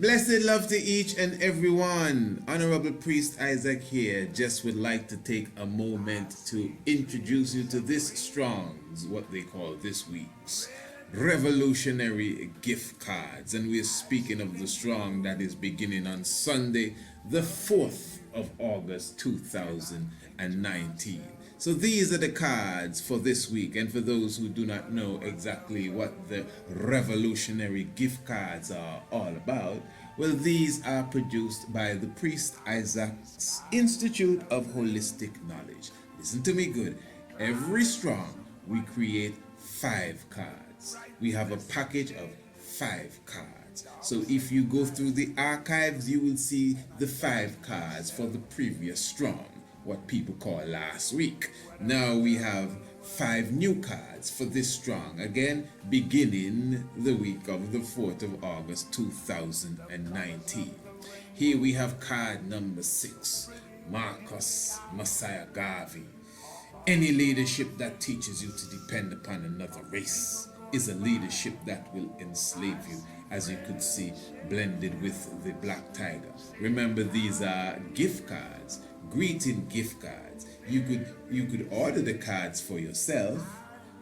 Blessed love to each and everyone. Honorable Priest Isaac here. Just would like to take a moment to introduce you to this Strong's, what they call this week's revolutionary gift cards. And we're speaking of the Strong that is beginning on Sunday, the 4th of August 2019. So these are the cards for this week. And for those who do not know exactly what the revolutionary gift cards are all about, well, these are produced by the Priest Isaac's Institute of Holistic Knowledge. Listen to me good. Every Strong, we create 5 cards. We have a package of 5 cards. So if you go through the archives, you will see the 5 cards for the previous Strong, what people call last week. Now we have 5 new cards for this Strong, again beginning the week of the 4th of August 2019. Here we have card number 6, Marcus Messiah Garvey. Any leadership that teaches you to depend upon another race is a leadership that will enslave you, as you could see blended with the black tiger. Remember, these are gift cards, greeting gift cards. You could order the cards for yourself,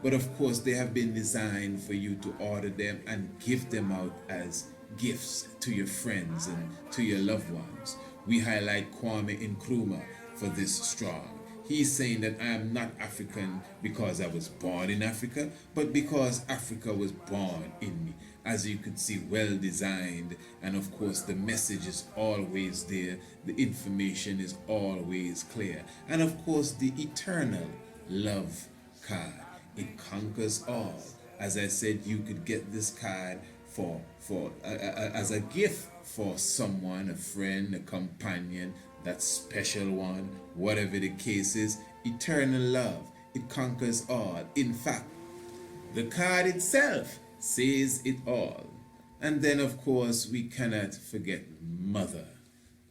but of course they have been designed for you to order them and give them out as gifts to your friends and to your loved ones. We highlight Kwame Nkrumah for this Strong. He's saying that I am not African because I was born in Africa, but because Africa was born in me. As you could see, well designed, and of course the message is always there, the information is always clear, and of course the eternal love card. It conquers all. As I said, you could get this card as a gift for someone, a friend, a companion, that special one, whatever the case is. Eternal love, it conquers all. In fact, the card itself says it all. And then of course we cannot forget Mother,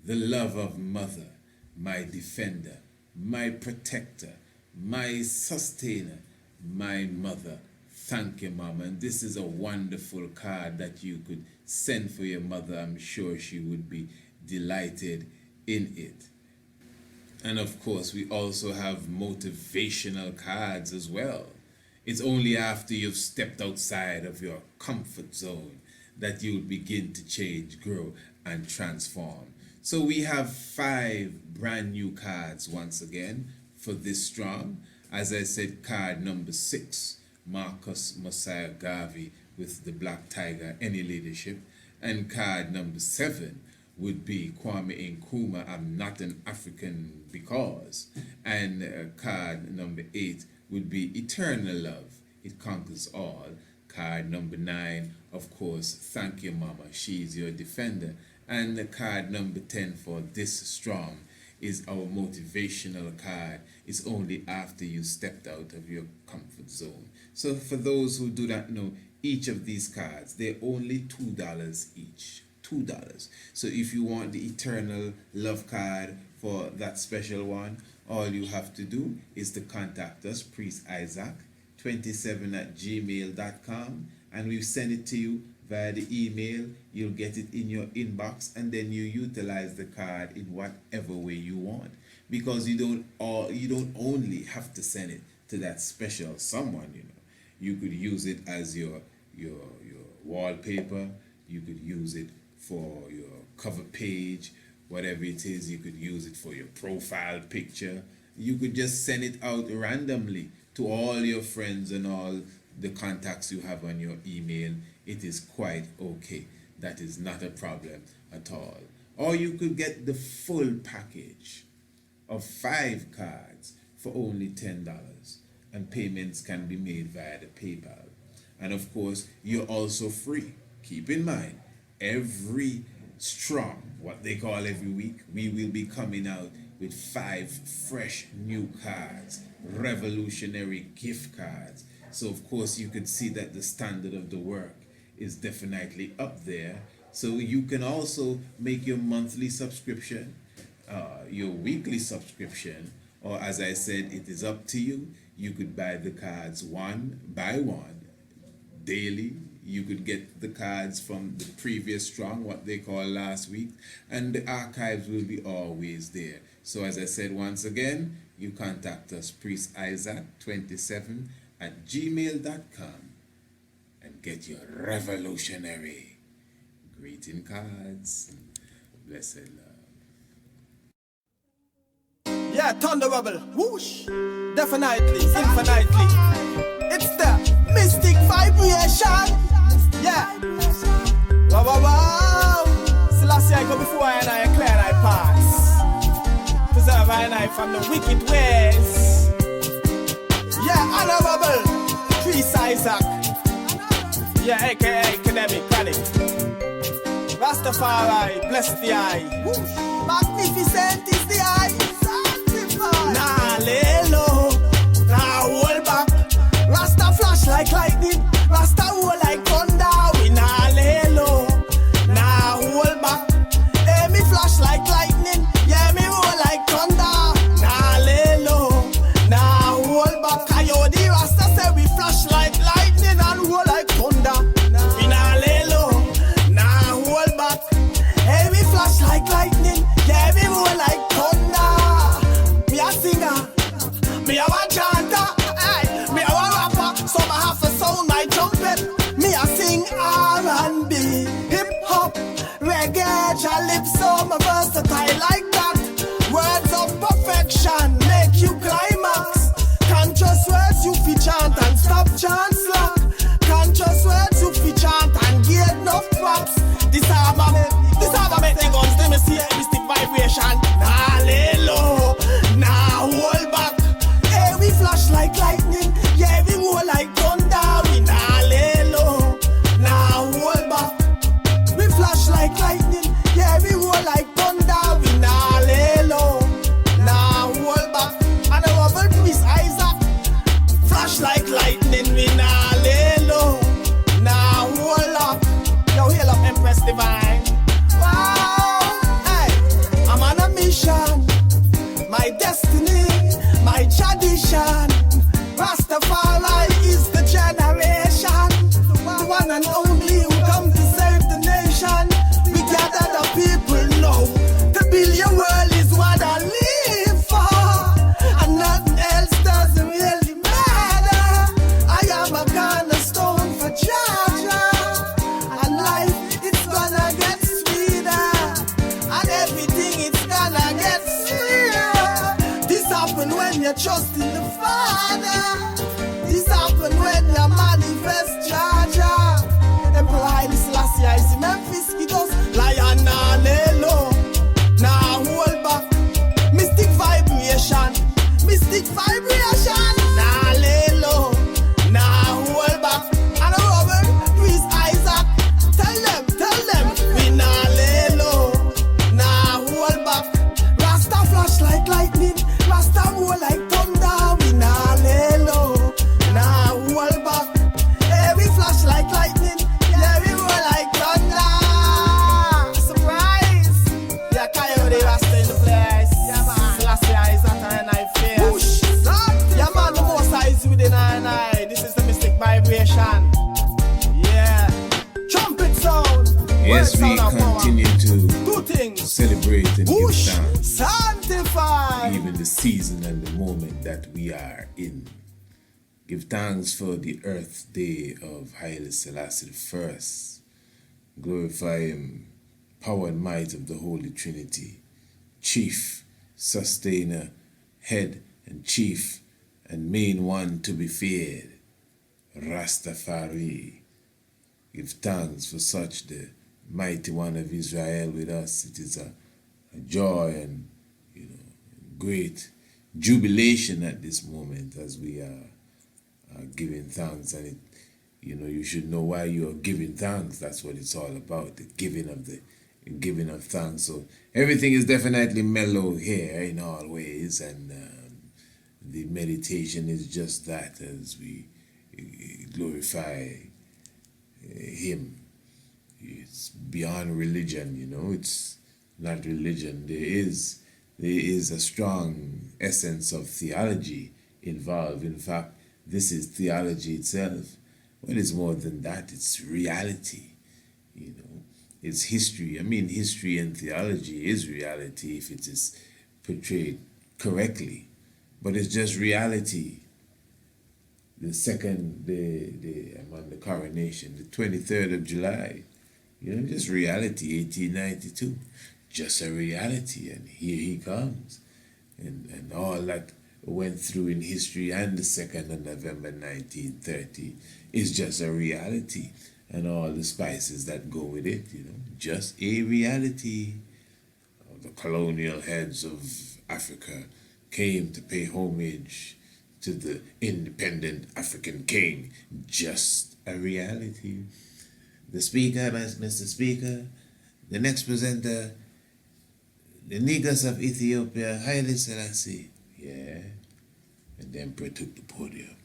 the love of Mother, my defender, my protector, my sustainer, my mother. Thank you, Mama. And this is a wonderful card that you could send for your mother. I'm sure she would be delighted in it. And of course we also have motivational cards as well. It's only after you've stepped outside of your comfort zone that you'll begin to change, grow, and transform. So we have 5 brand new cards once again for this Strong. As I said, card number 6, Marcus Messiah Garvey with the black tiger, any leadership. And card number 7 would be Kwame Nkrumah, I'm not an African because. And card number 8 would be Eternal Love, it conquers all. Card number 9, of course, Thank You Mama, she's your defender. And the card number 10 for this Strong is our motivational card. It's only after you stepped out of your comfort zone. So for those who do not know, each of these cards, they're only $2 each. $2. So if you want the Eternal Love card for that special one, all you have to do is to contact us, Priest Isaac 27@gmail.com, and we send it to you via the email. You'll get it in your inbox, and then you utilize the card in whatever way you want, because you don't only have to send it to that special someone. You could use it as your wallpaper. You could use it for your cover page, whatever it is. You could use it for your profile picture. You could just send it out randomly to all your friends and all the contacts you have on your email. It is quite okay. That is not a problem at all. Or you could get the full package of 5 cards for only $10, and payments can be made via the PayPal. And of course, you're also free. Keep in mind, every Strong, what they call every week, we will be coming out with 5 fresh new cards, revolutionary gift cards. So of course you could see that the standard of the work is definitely up there. So you can also make your monthly subscription, your weekly subscription, or as I said, it is up to you. You could buy the cards one by one daily. You could get the cards from the previous strong, what they call last week, and the archives will be always there. So as I said once again, you contact us, Priest Isaac 27 at gmail.com, and get your revolutionary greeting cards. Blessed love. Yeah, Thunder Rebel, whoosh, definitely, infinitely. It's the mystic vibration. Yeah. Wow, wow, wow. Selassie, I go before I and I clear and I pass. Preserve I and I from the wicked ways. Yeah, honorable Priest Isaac. Yeah, aka academic, panic. Rastafari, bless the eye. Whoosh. Magnificent is the eye. Nah, lay low, nah, hold back. Rasta flash like lightning, Rasta roll like thunder. We nah lay low, nah, hold back. Hey, me flash like lightning, yeah, me roll like thunder. Nah, lay low, nah, hold back. Coyote Rasta say we flash like lightning and roll like thunder. We nah lay low, nah, hold back. Hey, me flash like lightning, yeah, me roll like thunder. Me a singer, me a chanter, aye. Me a rapper, so I have to sound my trumpet. Me a sing R&B, hip hop, reggae, calypso. Me versatile like that. Words of perfection make you climax. Conscious words you fi chant and stop chant slack. Conscious words you fi chant and get enough props. This album make the guns. Let me see a mystic vibration. Nah, lay low. Nah, hold back. Hey, we flash like lightning. Yeah, we roll like thunder. We nah lay low. Nah, hold back. We flash like lightning. Yeah, we roll like thunder. We nah lay low. Nah, hold back. And the rubble Priest Isaac. Flash like lightning. We nah lay low. Nah, hold up. Yo, hail up Empress Divine. Wow. Hey, I'm on a mission. My destiny, my tradition. Rastafari is the generation, the one and only who come to save the nation. We gather the people now. The billion world is what I live for, and nothing else doesn't really matter. I am a cornerstone for Georgia, and life it's gonna get sweeter, and everything it's gonna get sweeter. This happen when you trust in the Father. This happen when you manifest Georgia. Emperor Haile Selassie I see Memphis Kidos. Lion nah lay low, nah hold back. Mystic vibration, mystic vibration. Nah lay low, nah hold back. And a Robert Priest Isaac, tell them, we nah lay low, nah hold back. Rasta flash like lightning, Rasta roll like thunder. We nah lay low, nah hold back. Hey, we flash like lightning, yeah, we roll like thunder. Surprise! Yeah, Coyote Rasta in the place. Yeah, man. Selassie Isaac and I fear. Whoosh! Yeah, man, the most eyes within I. This is the mystic vibration. Yeah. Trumpet sound. Yes, Word we sound of power. continue to Two things. celebrate and give Whoosh! thanks, Sanctify. even the season and the moment that we are in. Give thanks for the Earth Day of Haile Selassie I. Glorify Him, power and might of the Holy Trinity, Chief, Sustainer, Head and Chief, and main one to be feared, Rastafari. Give thanks for such the mighty one of Israel with us. It is a joy and great jubilation at this moment as we are giving thanks, and you should know why you are giving thanks. That's what it's all about, the giving of thanks. So everything is definitely mellow here in all ways, and the meditation is just that as we glorify Him. It's beyond religion, it's not religion. There is a strong essence of theology involved. In fact, this is theology itself. Well, it's more than that. It's reality. You know, it's history. I mean, history and theology is reality if it is portrayed correctly, but it's just reality. I'm on the coronation, the 23rd of July, you know, just reality, 1892, just a reality, and here he comes, and all that went through in history, and the 2nd of November 1930 is just a reality, and all the spices that go with it, you know, just a reality. The colonial heads of Africa came to pay homage to the independent African king, just a reality. The speaker, Mr. Speaker, the next presenter, the Negus of Ethiopia, Haile Selassie. Yeah. And the emperor took the podium.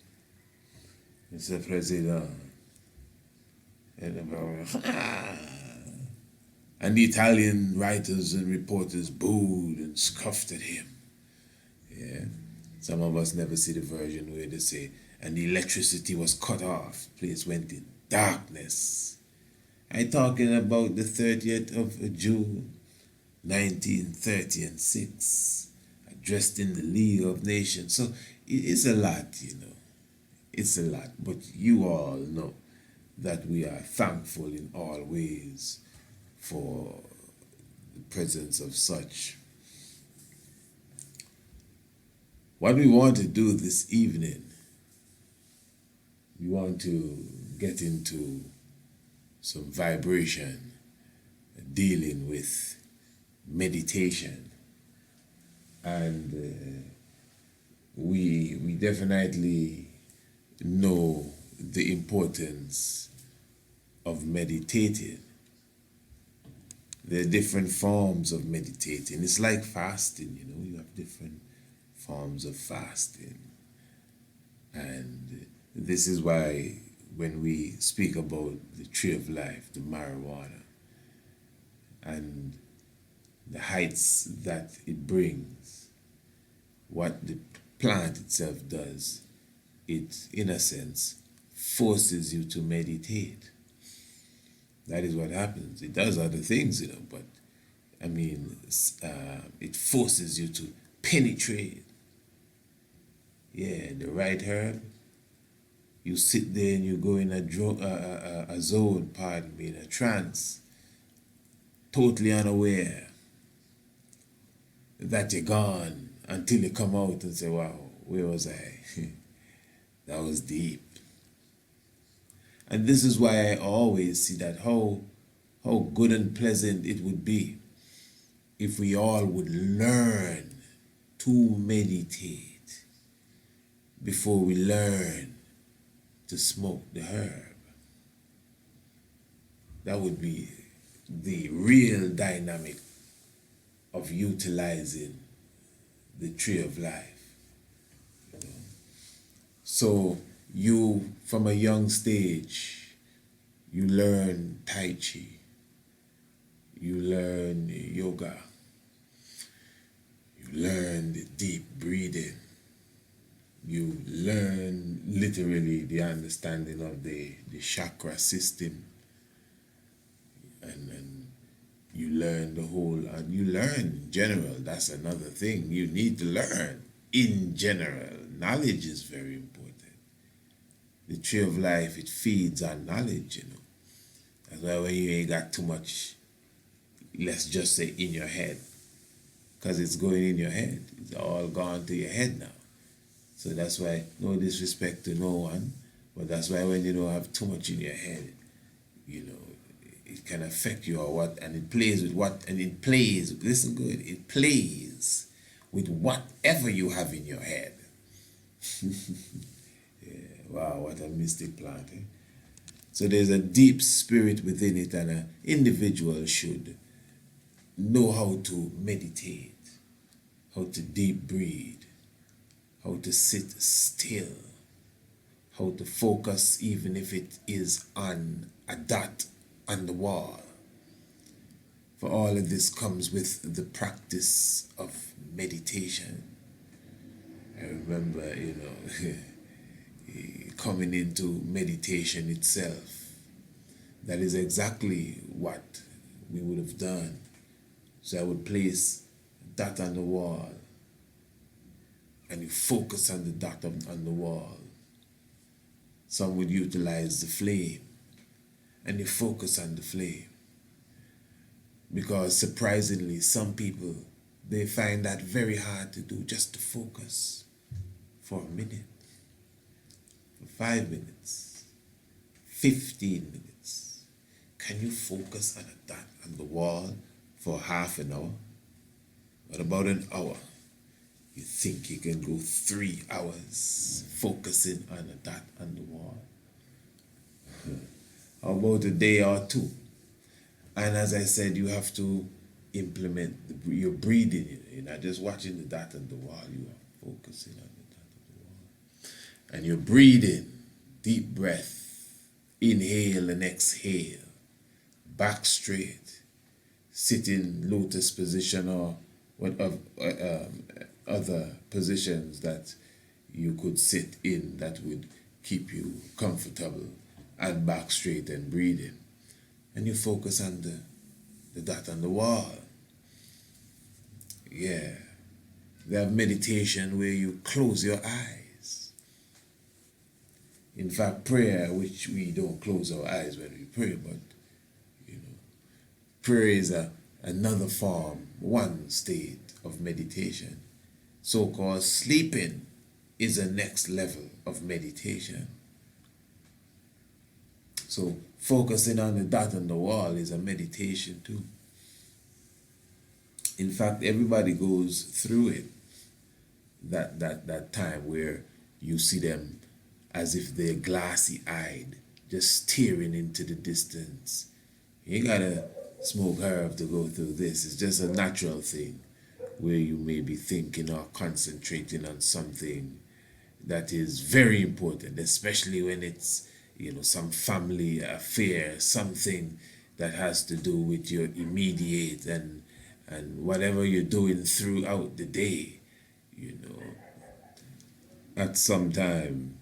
Mr. President. And the Italian writers and reporters booed and scoffed at him. Yeah. Some of us never see the version where they say, and the electricity was cut off. Place went in darkness. I'm talking about the 30th of June, 1936, addressed in the League of Nations. So it's a lot, you know. It's a lot. But you all know that we are thankful in all ways for the presence of such. What we want to do this evening, we want to get into some vibration dealing with meditation, and we definitely know the importance of meditating. There are different forms of meditating. It's like fasting, you know, you have different forms of fasting. And this is why when we speak about the tree of life, the marijuana, and the heights that it brings, what the plant itself does, it, in a sense, forces you to meditate. That is what happens. It does other things, you know, but I mean, it forces you to penetrate. Yeah, the right herb. You sit there and you go in a zone, pardon me, in a trance, totally unaware that you're gone until you come out and say, wow, where was I? That was deep. And this is why I always see that how good and pleasant it would be if we all would learn to meditate before we learn to smoke the herb. That would be the real dynamic of utilizing the tree of life. You know? So you, from a young stage, you learn Tai Chi, you learn yoga, you learn the deep breathing, you learn literally the understanding of the chakra system, and you learn the whole, and you learn in general. That's another thing you need to learn in general. Knowledge is very important. The tree of life, it feeds on knowledge, you know. That's why when you ain't got too much, let's just say in your head, because it's going in your head. It's all gone to your head now. So that's why, no disrespect to no one, but that's why when you don't have too much in your head, you know, it can affect you or what, and it plays with what, and it plays, listen good, it plays with whatever you have in your head. Yeah, wow, what a mystic plant, eh? So there's a deep spirit within it, and an individual should know how to meditate, how to deep breathe, how to sit still, how to focus even if it is on a dot on the wall. For all of this comes with the practice of meditation. I remember, you know, coming into meditation itself. That is exactly what we would have done. So I would place that on the wall, and you focus on the dot on the wall. Some would utilize the flame, and you focus on the flame. Because surprisingly, some people, they find that very hard to do, just to focus for a minute, for 5 minutes, 15 minutes. Can you focus on a dot on the wall for half an hour? What about an hour? You think you can go 3 hours focusing on a dot on the wall? How about a day or two? And as I said, you have to implement your breathing. You're not just watching the dot on the wall, you are focusing on the dot on the wall. And you're breathing, deep breath, inhale and exhale, back straight, sit in lotus position or what other positions that you could sit in that would keep you comfortable and back straight and breathing. And you focus on the dot on the wall. Yeah. They have meditation where you close your eyes. In fact, prayer, which we don't close our eyes when we pray, but prayer is another form, one state of meditation. So-called sleeping is a next level of meditation. So focusing on the dot on the wall is a meditation too. In fact, everybody goes through it. That time where you see them as if they're glassy-eyed, just staring into the distance. You gotta smoke herb to go through this. It's just a natural thing where you may be thinking or concentrating on something that is very important, especially when it's some family affair, something that has to do with your immediate and whatever you're doing throughout the day, at some time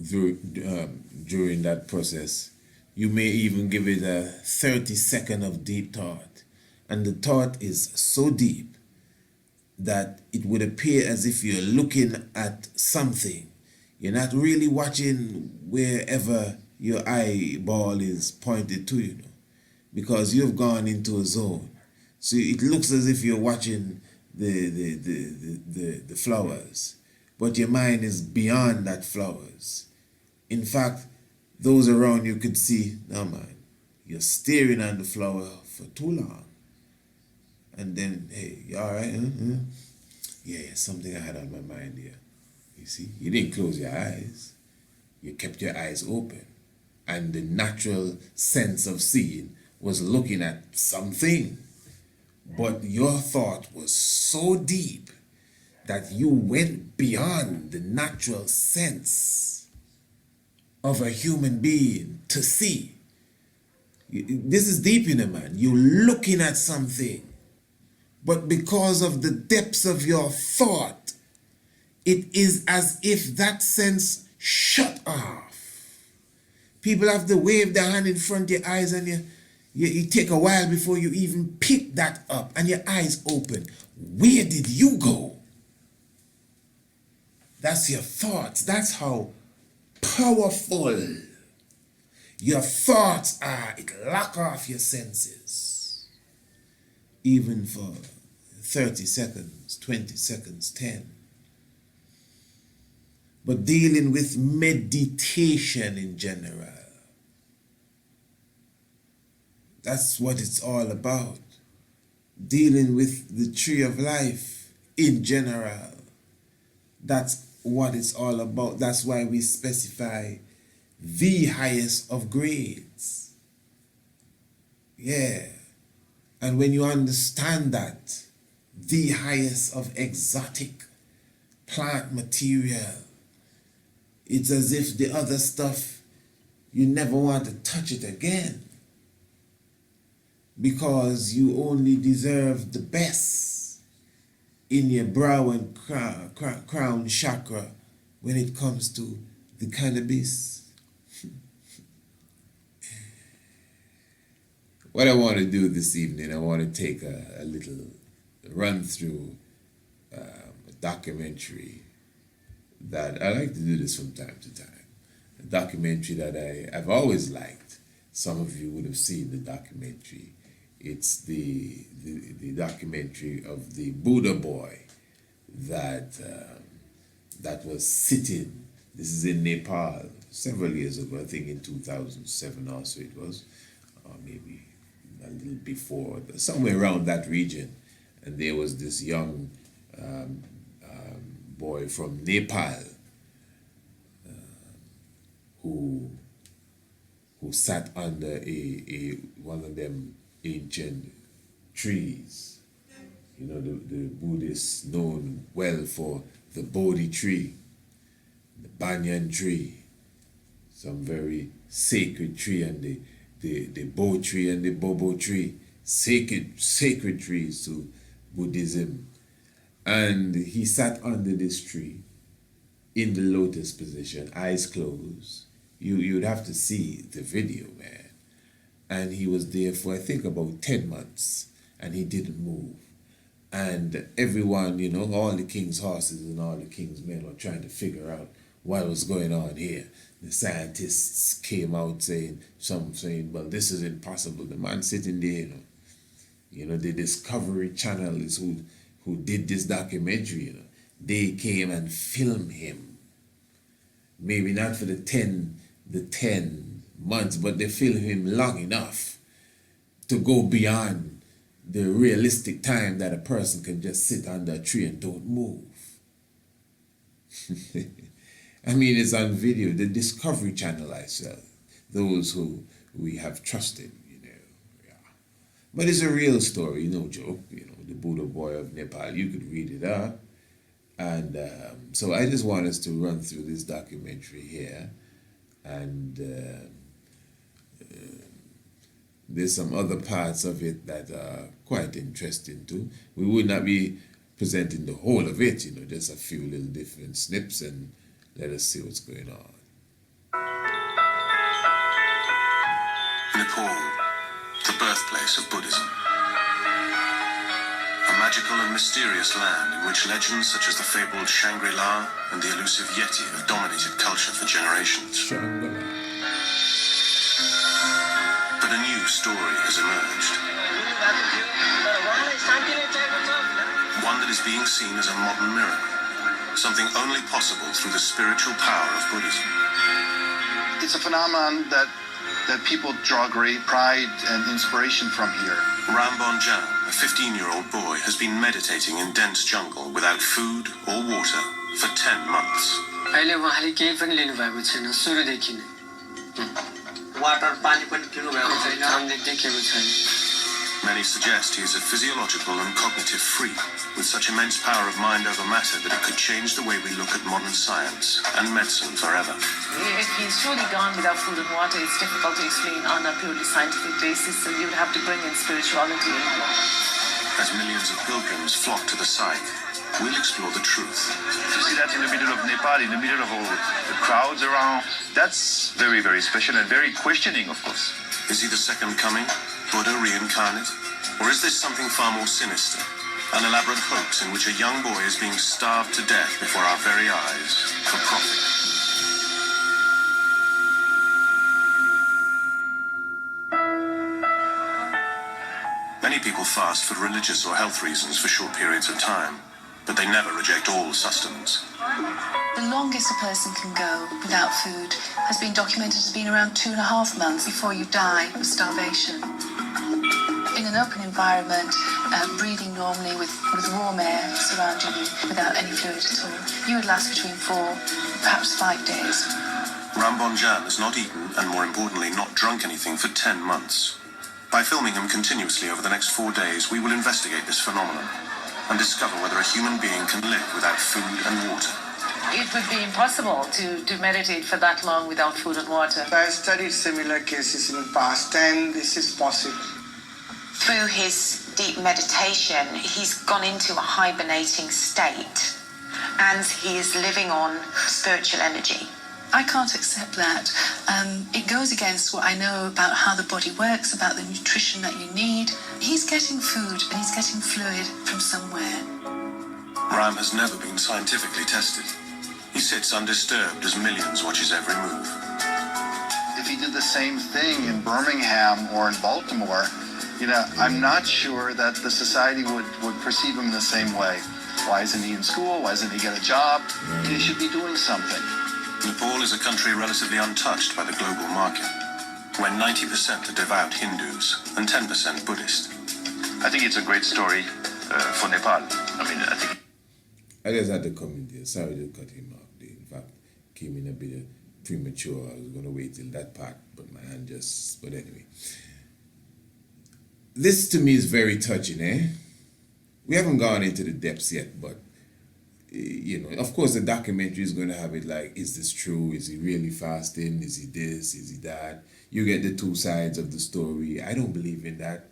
during that process, you may even give it a 30-second of deep thought. And the thought is so deep that it would appear as if you're looking at something. You're not really watching wherever your eyeball is pointed to, because you've gone into a zone. So it looks as if you're watching the flowers, but your mind is beyond that flowers. In fact, those around you could see, no man, you're staring at the flower for too long. And then, hey, you all right? Yeah, something I had on my mind here. You see, you didn't close your eyes. You kept your eyes open. And the natural sense of seeing was looking at something. But your thought was so deep that you went beyond the natural sense of a human being to see. This is deep in a man. You're looking at something. But because of the depths of your thought, it is as if that sense shut off. People have to wave their hand in front of your eyes, and you take a while before you even pick that up and your eyes open. Where did you go? That's your thoughts. That's how powerful your thoughts are. It lock off your senses. Even for 30 seconds, 20 seconds, 10. But dealing with meditation in general, that's what it's all about. Dealing with the tree of life in general, that's what it's all about. That's why we specify the highest of grades. Yeah. And when you understand that, the highest of exotic plant material, it's as if the other stuff, you never want to touch it again, because you only deserve the best in your brow and crown chakra when it comes to the cannabis. What I want to do this evening, I want to take a little run through a documentary that I like to do this from time to time. A documentary that I've always liked. Some of you would have seen the documentary. It's the documentary of the Buddha boy that was sitting. This is in Nepal several years ago. I think in 2007 also it was, or maybe a little before, somewhere around that region. And there was this young boy from Nepal who sat under a one of them ancient trees. You know, the Buddhists known well for the Bodhi tree, the banyan tree, some very sacred tree, and the Bo tree and the Bobo tree, sacred trees to Buddhism. And he sat under this tree in the lotus position, eyes closed. You'd have to see the video, man. And he was there for, I think, about 10 months, and he didn't move. And everyone, you know, all the king's horses and all the king's men were trying to figure out what was going on here. The scientists came out saying, well, this is impossible. The man sitting there, you know, the Discovery Channel is who did this documentary, you know. They came and filmed him. Maybe not for the 10 months, but they filmed him long enough to go beyond the realistic time that a person can just sit under a tree and don't move. I mean, it's on video. The Discovery Channel, I said, those who we have trusted, you know. Yeah. But it's a real story, no joke. You know, the Buddha boy of Nepal. You could read it up. And so I just want us to run through this documentary here. And there's some other parts of it that are quite interesting too. We would not be presenting the whole of it, you know, just a few little different snips, and let us see what's going on. Nepal, the birthplace of Buddhism. A magical and mysterious land in which legends such as the fabled Shangri-La and the elusive Yeti have dominated culture for generations. Shangri-La. But a new story has emerged. One that is being seen as a modern miracle. Something only possible through the spiritual power of Buddhism. It's a phenomenon that people draw great pride and inspiration from here. Rambonjan, a 15-year-old boy, has been meditating in dense jungle without food or water for 10 months. Many suggest he is a physiological and cognitive freak with such immense power of mind over matter that it could change the way we look at modern science and medicine forever. If he's truly gone without food and water, it's difficult to explain on a purely scientific basis, so you'd have to bring in spirituality in here. As millions of pilgrims flock to the site, we'll explore the truth. To see that in the middle of Nepal, in the middle of all the crowds around, that's very, very special and very questioning, of course. Is he the second coming? Buddha reincarnate? Or is this something far more sinister? An elaborate hoax in which a young boy is being starved to death before our very eyes for profit. Many people fast for religious or health reasons for short periods of time, but they never reject all sustenance. The longest a person can go without food has been documented as being around 2.5 months before you die of starvation. In an open environment, breathing normally with warm air surrounding you without any fluid at all, you would last between 4, perhaps 5 days. Rambonjan has not eaten and, more importantly, not drunk anything for 10 months. By filming him continuously over the next 4 days, we will investigate this phenomenon and discover whether a human being can live without food and water. It would be impossible to meditate for that long without food and water. I studied similar cases in the past, and this is possible. Through his deep meditation, he's gone into a hibernating state, and he is living on spiritual energy. I can't accept that. It goes against what I know about how the body works, about the nutrition that you need. He's getting food and he's getting fluid from somewhere. Ram has never been scientifically tested. He sits undisturbed as millions watch his every move. If he did the same thing in Birmingham or in Baltimore, I'm not sure that the society would perceive him the same way. Why isn't he in school? Why doesn't he get a job? He should be doing something. Nepal is a country relatively untouched by the global market, where 90% are devout Hindus and 10% Buddhist. I think it's a great story for Nepal. I just had to come in there. Sorry to cut him off. In fact, came in a bit premature. I was going to wait till that part, but my hand just... But anyway. This to me is very touching, eh? We haven't gone into the depths yet, but, of course the documentary is going to have it like, is this true? Is he really fasting? Is he this? Is he that? You get the two sides of the story. I don't believe in that.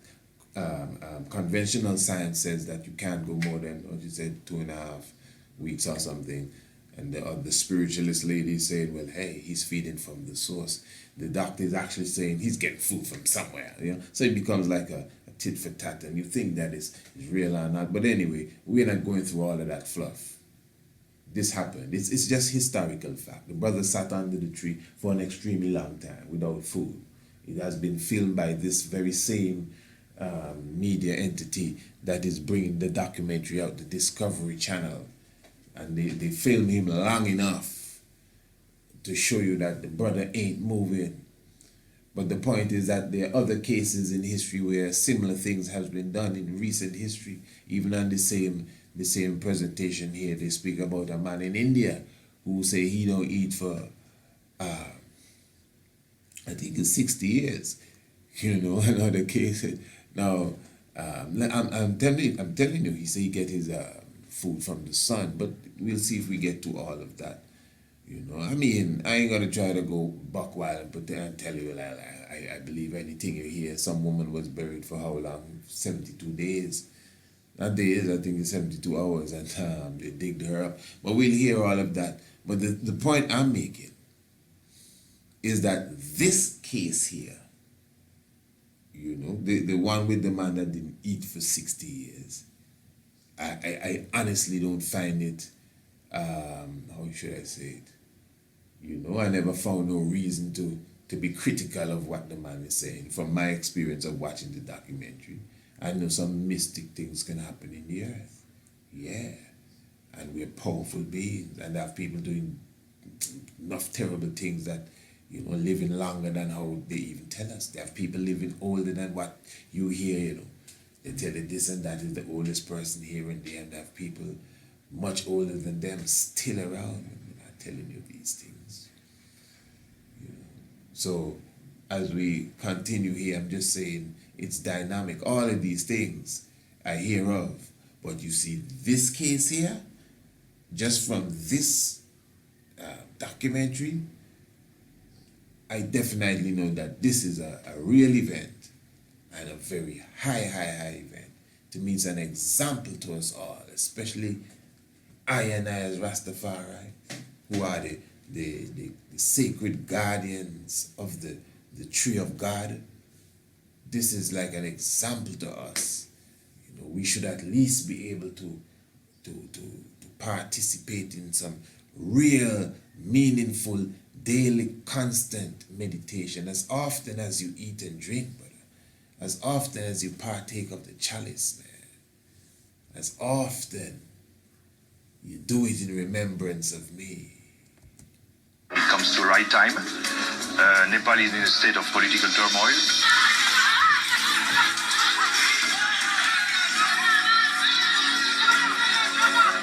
Conventional science says that you can't go more than, what you said, 2.5 weeks or something. And the spiritualist lady said, well, hey, he's feeding from the source. The doctor is actually saying he's getting food from somewhere. So it becomes like a tit for tat, and you think that is real or not. But anyway, we're not going through all of that fluff. This happened. It's just historical fact. The brother sat under the tree for an extremely long time without food. It has been filmed by this very same media entity that is bringing the documentary out, the Discovery Channel. And they film him long enough to show you that the brother ain't moving. But the point is that there are other cases in history where similar things have been done in recent history. Even on the same presentation here, they speak about a man in India who say he don't eat for, I think it's 60 years. Another case. Now, I'm telling you, he say he get his food from the sun, but we'll see if we get to all of that. I ain't gonna try to go buck wild, but then tell you I believe anything you hear. Some woman was buried for how long? 72 days. Not days, I think it's 72 hours, and they digged her up. But we'll hear all of that. But the point I'm making is that this case here, the one with the man that didn't eat for 60 years, I honestly don't find it, how should I say it? I never found no reason to be critical of what the man is saying. From my experience of watching the documentary, I know some mystic things can happen in the earth. Yeah. And we're powerful beings, and have people doing enough terrible things that, living longer than how they even tell us. They have people living older than what you hear, They tell you this and that is the oldest person here and there, and they have people much older than them still around. I'm not telling you these things. So as we continue here, I'm just saying it's dynamic. All of these things I hear of. But you see this case here, just from this documentary, I definitely know that this is a real event, and a very high event. To me, it's an example to us all, especially I and I as Rastafari, who are the sacred guardians of the tree of God. This is like an example to us. We should at least be able to participate in some real, meaningful, daily, constant meditation as often as you eat and drink, brother. As often as you partake of the chalice, man. As often you do it in remembrance of me. It comes to the right time. Nepal is in a state of political turmoil.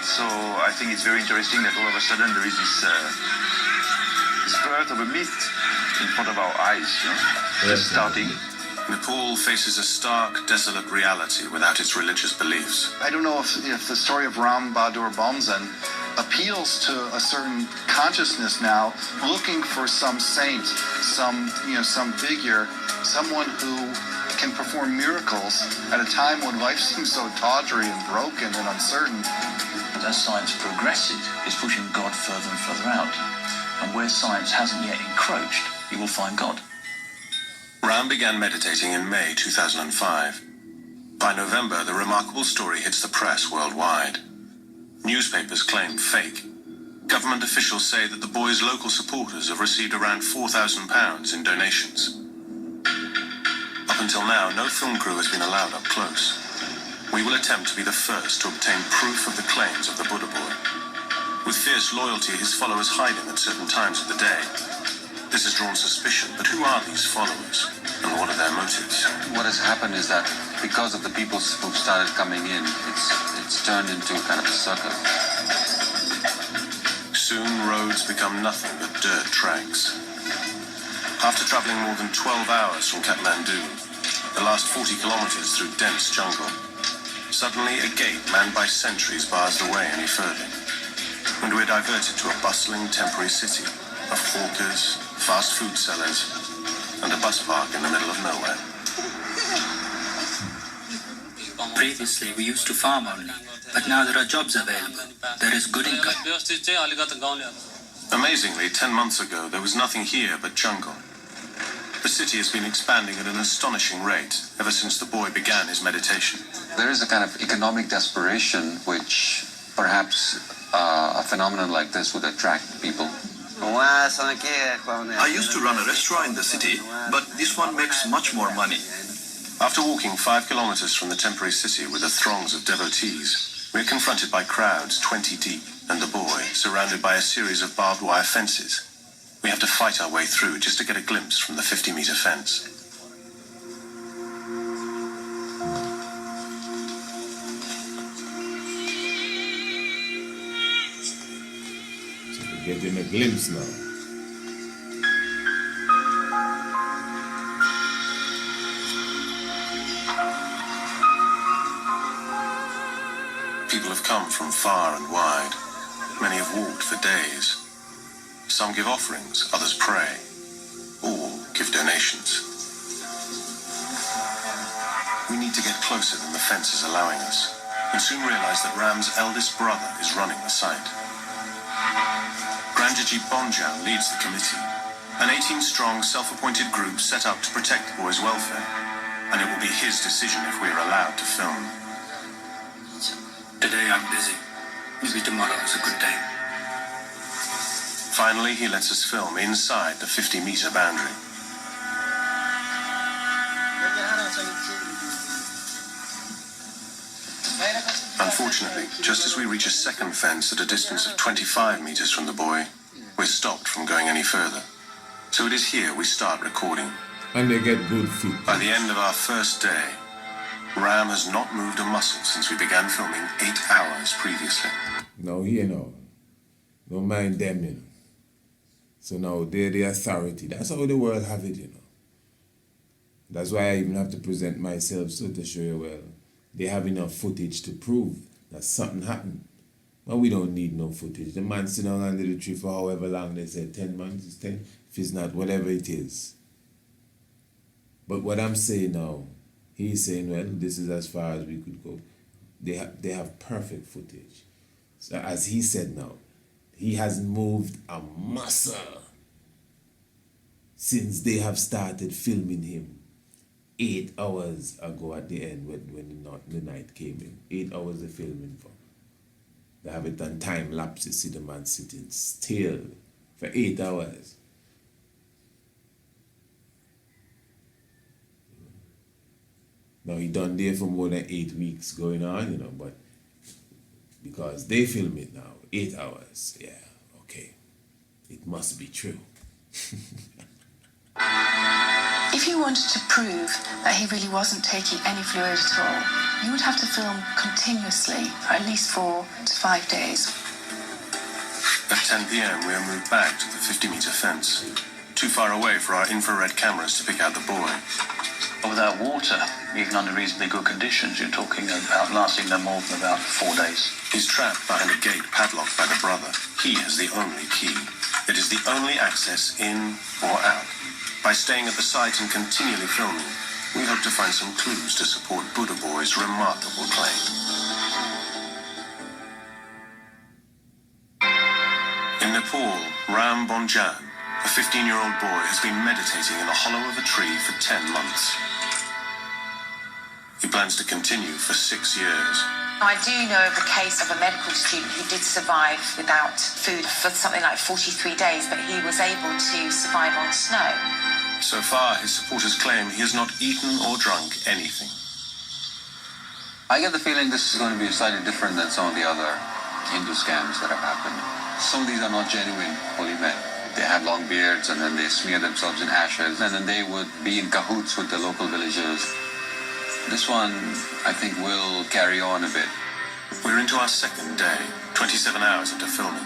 So I think it's very interesting that all of a sudden there is this birth of a myth in front of our eyes, just starting. Nepal faces a stark, desolate reality without its religious beliefs. I don't know if the story of Ram Bahadur Bomzan appeals to a certain consciousness now, looking for some saint, some figure, someone who can perform miracles at a time when life seems so tawdry and broken and uncertain. As science progresses, it's pushing God further and further out. and where science hasn't yet encroached, you will find God. Ram began meditating in May 2005. By November, the remarkable story hits the press worldwide. Newspapers claim fake. Government officials say that the boy's local supporters have received around £4,000 in donations. Up until now, no film crew has been allowed up close. We will attempt to be the first to obtain proof of the claims of the Buddha boy. With fierce loyalty, his followers hide him at certain times of the day. This has drawn suspicion, but who are these followers, and what are their motives? What has happened is that because of the people who've started coming in, it's turned into kind of a circle. Soon, roads become nothing but dirt tracks. After traveling more than 12 hours from Kathmandu, the last 40 kilometers through dense jungle, suddenly a gate manned by sentries bars the way any further, and we're diverted to a bustling temporary city of hawkers, fast food sellers, and a bus park in the middle of nowhere. Previously, we used to farm only, but now there are jobs available. There is good income. Amazingly, 10 months ago, there was nothing here but jungle. The city has been expanding at an astonishing rate ever since the boy began his meditation. There is a kind of economic desperation which perhaps a phenomenon like this would attract people. I used to run a restaurant in the city, but this one makes much more money. After walking 5 kilometers from the temporary city with the throngs of devotees, we're confronted by crowds 20 deep and the boy surrounded by a series of barbed wire fences. We have to fight our way through just to get a glimpse from the 50-meter fence. So we're getting a glimpse now. People have come from far and wide. Many have walked for days. Some give offerings, others pray. All give donations. We need to get closer than the fence is allowing us, and soon realize that Ram's eldest brother is running the site. Granjaji Bonjam leads the committee, an 18-strong self-appointed group set up to protect the boy's welfare, and it will be his decision if we are allowed to film. Today I'm busy. Maybe tomorrow is a good day. Finally, he lets us film inside the 50-meter boundary. Unfortunately, just as we reach a second fence at a distance of 25 meters from the boy, we're stopped from going any further. So it is here we start recording. And they get good feet. By the end of our first day, Ram has not moved a muscle since we began filming 8 hours previously. Now here now. Don't mind them, you know. So now they're the authority. That's how the world have it, you know. That's why I even have to present myself so to show you, well, they have enough footage to prove that something happened. But we don't need no footage. The man sitting down under the tree for however long they said, 10 months, it's 10. If it's not, whatever it is. But what I'm saying now, he's saying, well, this is as far as we could go. They have perfect footage. So as he said now, he hasn't moved a muscle since they have started filming him 8 hours ago at the end when the night came in. 8 hours of filming for. They have it on time lapse. You see the man sitting still for 8 hours. Now he done there for more than 8 weeks going on, you know, but because they film it now, 8 hours, yeah, okay. It must be true. If you wanted to prove that he really wasn't taking any fluid at all, you would have to film continuously for at least 4 to 5 days. At 10 p.m. we are moved back to the 50-meter fence, too far away for our infrared cameras to pick out the boy. Without water, even under reasonably good conditions, you're talking about lasting no more than about 4 days. He's trapped behind a gate padlocked by the brother. He has the only key. It is the only access in or out. By staying at the site and continually filming, we hope to find some clues to support Buddha Boy's remarkable claim. In Paul Ram Bonjan, a 15-year-old boy, has been meditating in the hollow of a tree for 10 months. He plans to continue for 6 years. I do know of a case of a medical student who did survive without food for something like 43 days, but he was able to survive on snow. So far, his supporters claim he has not eaten or drunk anything. I get the feeling this is going to be slightly different than some of the other Hindu scams that have happened. Some of these are not genuine holy men. They have long beards and then they smear themselves in ashes and then they would be in cahoots with the local villagers. This one, I think, will carry on a bit. We're into our second day, 27 hours into filming.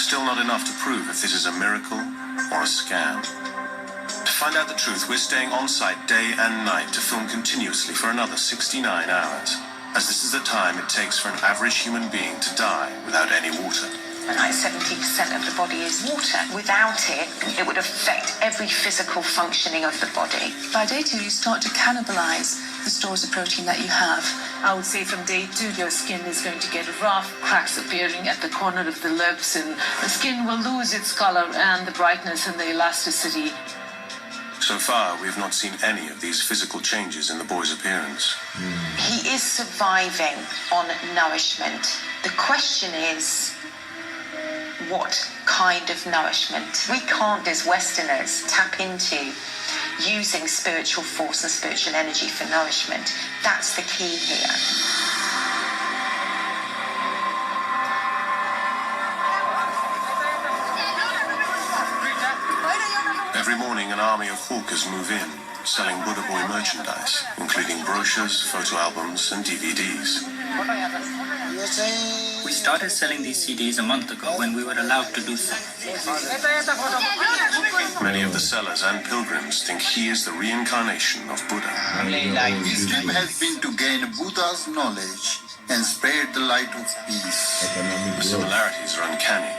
Still not enough to prove if this is a miracle or a scam. To find out the truth, we're staying on site day and night to film continuously for another 69 hours, as this is the time it takes for an average human being to die without any water. And like 70% of the body is water. Without it, it would affect every physical functioning of the body. By day 2, you start to cannibalize the stores of protein that you have. I would say from day 2, your skin is going to get rough, cracks appearing at the corner of the lips, and the skin will lose its color and the brightness and the elasticity. So far, we have not seen any of these physical changes in the boy's appearance. He is surviving on nourishment. The question is, what kind of nourishment? We can't, as Westerners, tap into using spiritual force and spiritual energy for nourishment. That's the key here. Every morning, an army of hawkers move in, selling Buddha Boy merchandise, including brochures, photo albums, and DVDs. We started selling these CDs a month ago when we were allowed to do so. Many of the sellers and pilgrims think he is the reincarnation of Buddha. His dream has been to gain Buddha's knowledge and spread the light of peace. The similarities are uncanny.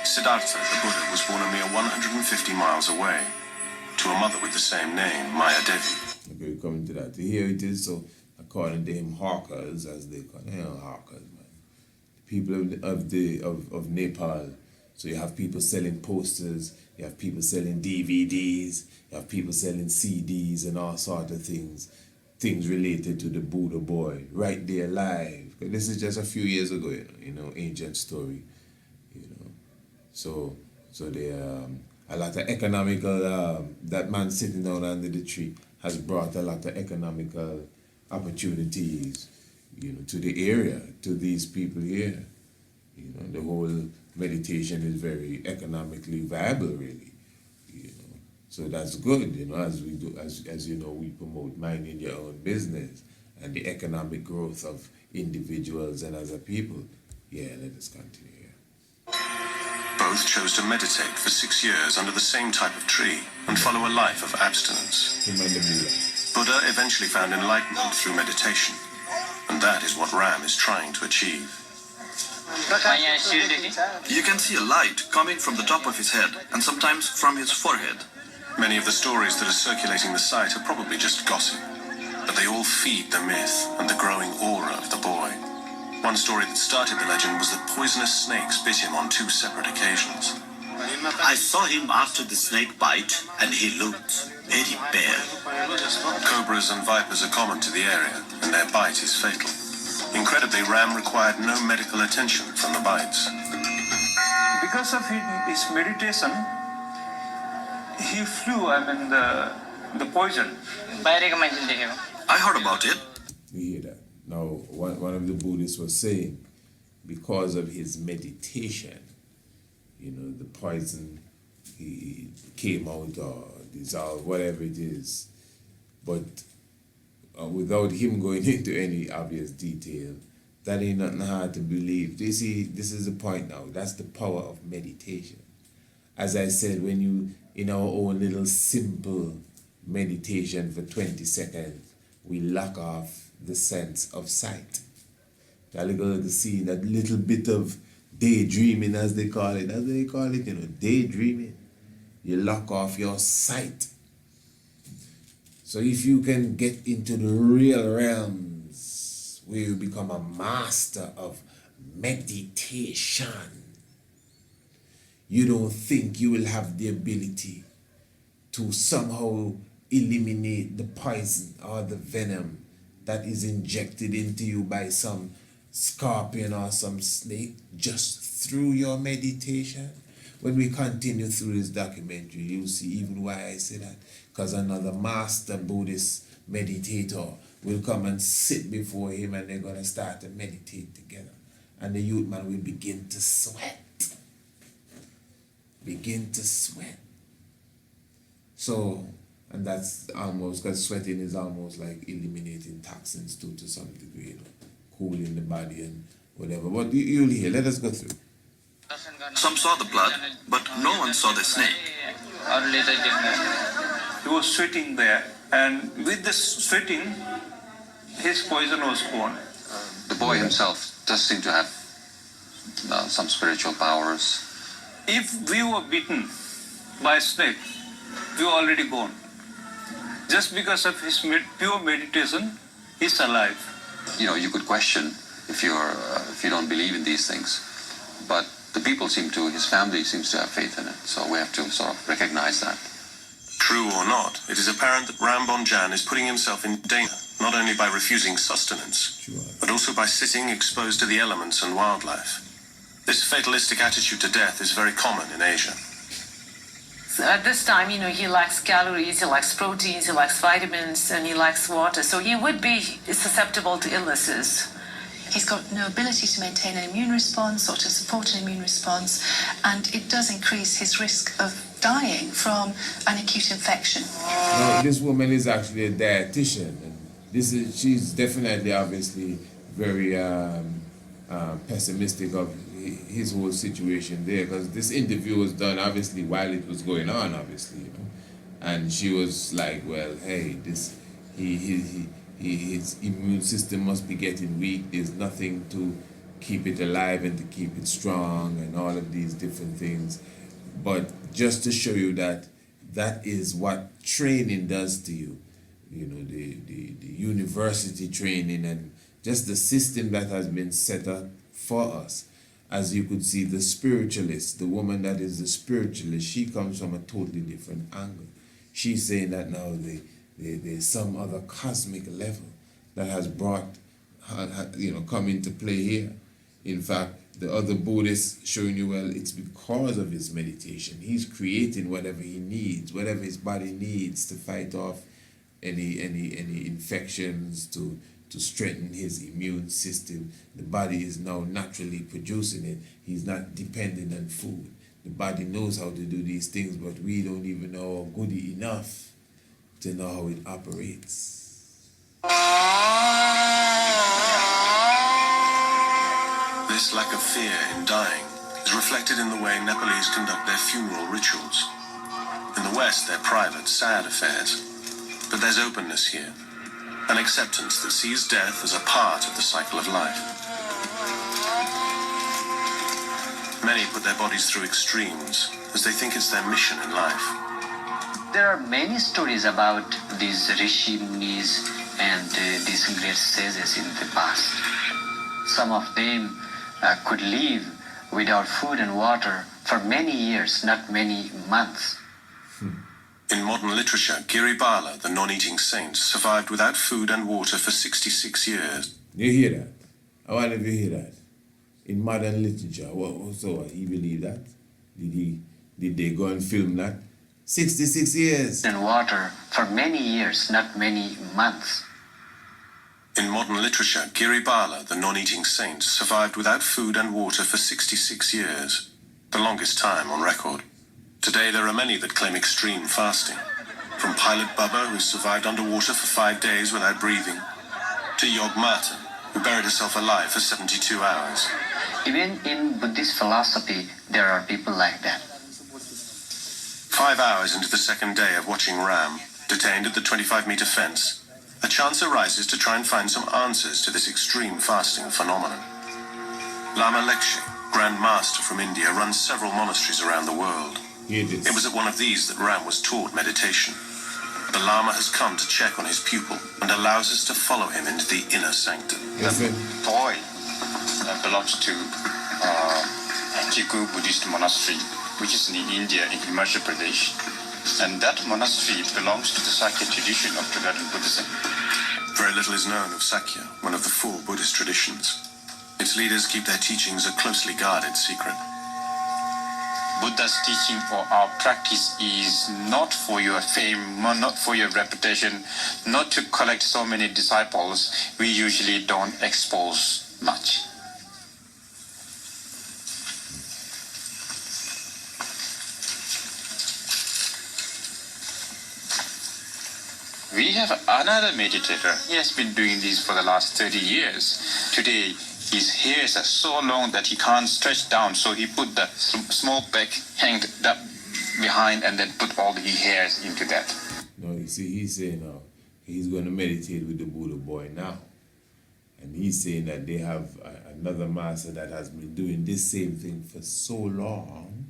Siddhartha, the Buddha, was born a mere 150 miles away to a mother with the same name, Maya Devi. Okay, we're coming to that. Here it is, so according to him, hawkers, as they call them, hawkers, man. People of Nepal. So you have people selling posters, you have people selling DVDs, you have people selling CDs and all sorts of things related to the Buddha Boy, right there live. This is just a few years ago, ancient story, So they a lot of economical. That man sitting down under the tree has brought a lot of economical opportunities, to the area, to these people here. The whole meditation is very economically viable, really. So that's good. As we do, as you know, we promote minding your own business and the economic growth of individuals and other people. Yeah, let us continue. Both chose to meditate for 6 years under the same type of tree and follow a life of abstinence. Buddha eventually found enlightenment through meditation, and that is what Ram is trying to achieve. You can see a light coming from the top of his head and sometimes from his forehead. Many of the stories that are circulating the site are probably just gossip, but they all feed the myth and the growing aura of the boy. One story that started the legend was that poisonous snakes bit him on 2 separate occasions. I saw him after the snake bite, and he looked very bad. Cobras and vipers are common to the area, and their bite is fatal. Incredibly, Ram required no medical attention from the bites. Because of his meditation, he flew, the poison. I heard about it. You hear that? Now, one of the Buddhists was saying, because of his meditation, the poison he came out or dissolved, whatever it is. But without him going into any obvious detail, that ain't nothing hard to believe. You see, this is the point now. That's the power of meditation. As I said, when you, in our own little simple meditation for 20 seconds, we lock off the sense of sight. That little bit of daydreaming, as they call it, daydreaming. You lock off your sight. So if you can get into the real realms where you become a master of meditation, you don't think you will have the ability to somehow eliminate the poison or the venom that is injected into you by some scorpion or some snake just through your meditation. When we continue through this documentary, you'll see even why I say that. Because another master Buddhist meditator will come and sit before him and they're going to start to meditate together. And the youth man will begin to sweat. Begin to sweat. So, and that's almost, because sweating is almost like eliminating toxins too, to some degree, you know, cooling the body and whatever. But you'll hear, let us go through. Some saw the blood, but no one saw the snake. He was sweating there, and with the sweating, his poison was gone. The boy himself does seem to have some spiritual powers. If we were bitten by a snake, we were already gone. Just because of his pure meditation, he's alive. You know, you could question if you don't believe in these things, but the people his family seems to have faith in it, so we have to sort of recognize that. True or not, it is apparent that Ram Bonjan is putting himself in danger, not only by refusing sustenance, but also by sitting exposed to the elements and wildlife. This fatalistic attitude to death is very common in Asia. So at this time, he lacks calories, he lacks proteins, he lacks vitamins, and he lacks water. So he would be susceptible to illnesses. He's got no ability to maintain an immune response or to support an immune response, and it does increase his risk of dying from an acute infection. Now, this woman is actually a dietitian, and she's definitely, obviously, very pessimistic of his whole situation there, because this interview was done obviously while it was going on, obviously, and she was like, well, hey, his immune system must be getting weak. There's nothing to keep it alive and to keep it strong and all of these different things. But just to show you that is what training does to you. The university training and just the system that has been set up for us. As you could see, the spiritualist, the woman that is the spiritualist, she comes from a totally different angle. She's saying that now there's some other cosmic level that has brought, come into play here. In fact, the other Buddhists showing you, well, it's because of his meditation. He's creating whatever he needs, whatever his body needs to fight off any infections, to strengthen his immune system. The body is now naturally producing it. He's not dependent on food. The body knows how to do these things, but we don't even know good enough to know how it operates. This lack of fear in dying is reflected in the way Nepalese conduct their funeral rituals. In the West, they're private, sad affairs. But there's openness here, an acceptance that sees death as a part of the cycle of life. Many put their bodies through extremes, as they think it's their mission in life. There are many stories about these rishi munis and these great sages in the past. Some of them could live without food and water for many years, not many months. In modern literature, Giribala, the non-eating saint, survived without food and water for 66 years. You hear that? I wonder if you hear that. In modern literature, so he believed that? Did they go and film that? 66 years. And water for many years, not many months. In modern literature, Giribala, the non-eating saint, survived without food and water for 66 years, the longest time on record. Today, there are many that claim extreme fasting, from Pilot Bubba, who survived underwater for 5 days without breathing, to Yog Mata, who buried herself alive for 72 hours. Even in Buddhist philosophy, there are people like that. 5 hours into the second day of watching Ram, detained at the 25-meter fence, a chance arises to try and find some answers to this extreme fasting phenomenon. Lama Lekshi, Grand Master from India, runs several monasteries around the world. It was at one of these that Ram was taught meditation. The Lama has come to check on his pupil and allows us to follow him into the inner sanctum. The boy belongs to Jiku Buddhist monastery, which is in India, in Himachal Pradesh. And that monastery belongs to the Sakya tradition of Tibetan Buddhism. Very little is known of Sakya, one of the four Buddhist traditions. Its leaders keep their teachings a closely guarded secret. Buddha's teaching or our practice is not for your fame, not for your reputation, not to collect so many disciples. We usually don't expose much. We have another meditator. He has been doing this for the last 30 years. Today, his hairs are so long that he can't stretch down, so he put the small bag hanged up behind and then put all the hairs into that. No, you see, he's saying he's going to meditate with the Buddha boy now. And he's saying that they have another master that has been doing this same thing for so long,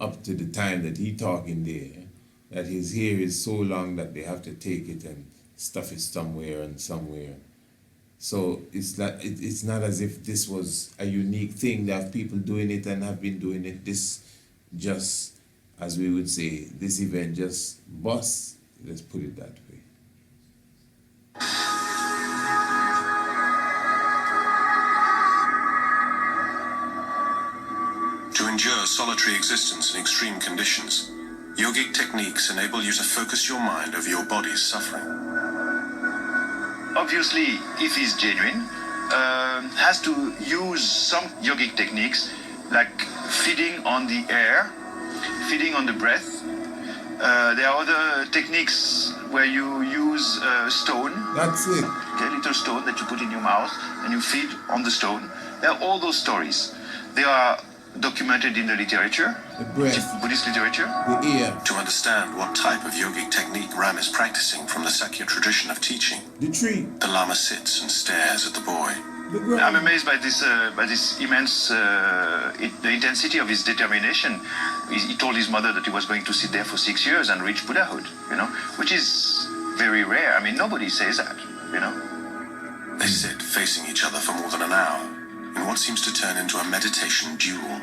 up to the time that he talking there, that his hair is so long that they have to take it and stuff it somewhere and somewhere. So it's not as if this was a unique thing. They have people doing it and have been doing it. This just, as we would say, this event just busts. Let's put it that way. To endure solitary existence in extreme conditions, yogic techniques enable you to focus your mind over your body's suffering. Obviously, if he's genuine, has to use some yogic techniques like feeding on the air, feeding on the breath. There are other techniques where you use stone. That's it. Okay, little stone that you put in your mouth and you feed on the stone. There are all those stories. They are documented in the literature, the breath, Buddhist literature. The ear. To understand what type of yogic technique Ram is practicing from the Sakya tradition of teaching, the tree. The Lama sits and stares at the boy. I'm amazed by this immense, the intensity of his determination. He told his mother that he was going to sit there for 6 years and reach Buddhahood, which is very rare. I mean, nobody says that, They sit facing each other for more than an hour in what seems to turn into a meditation duel.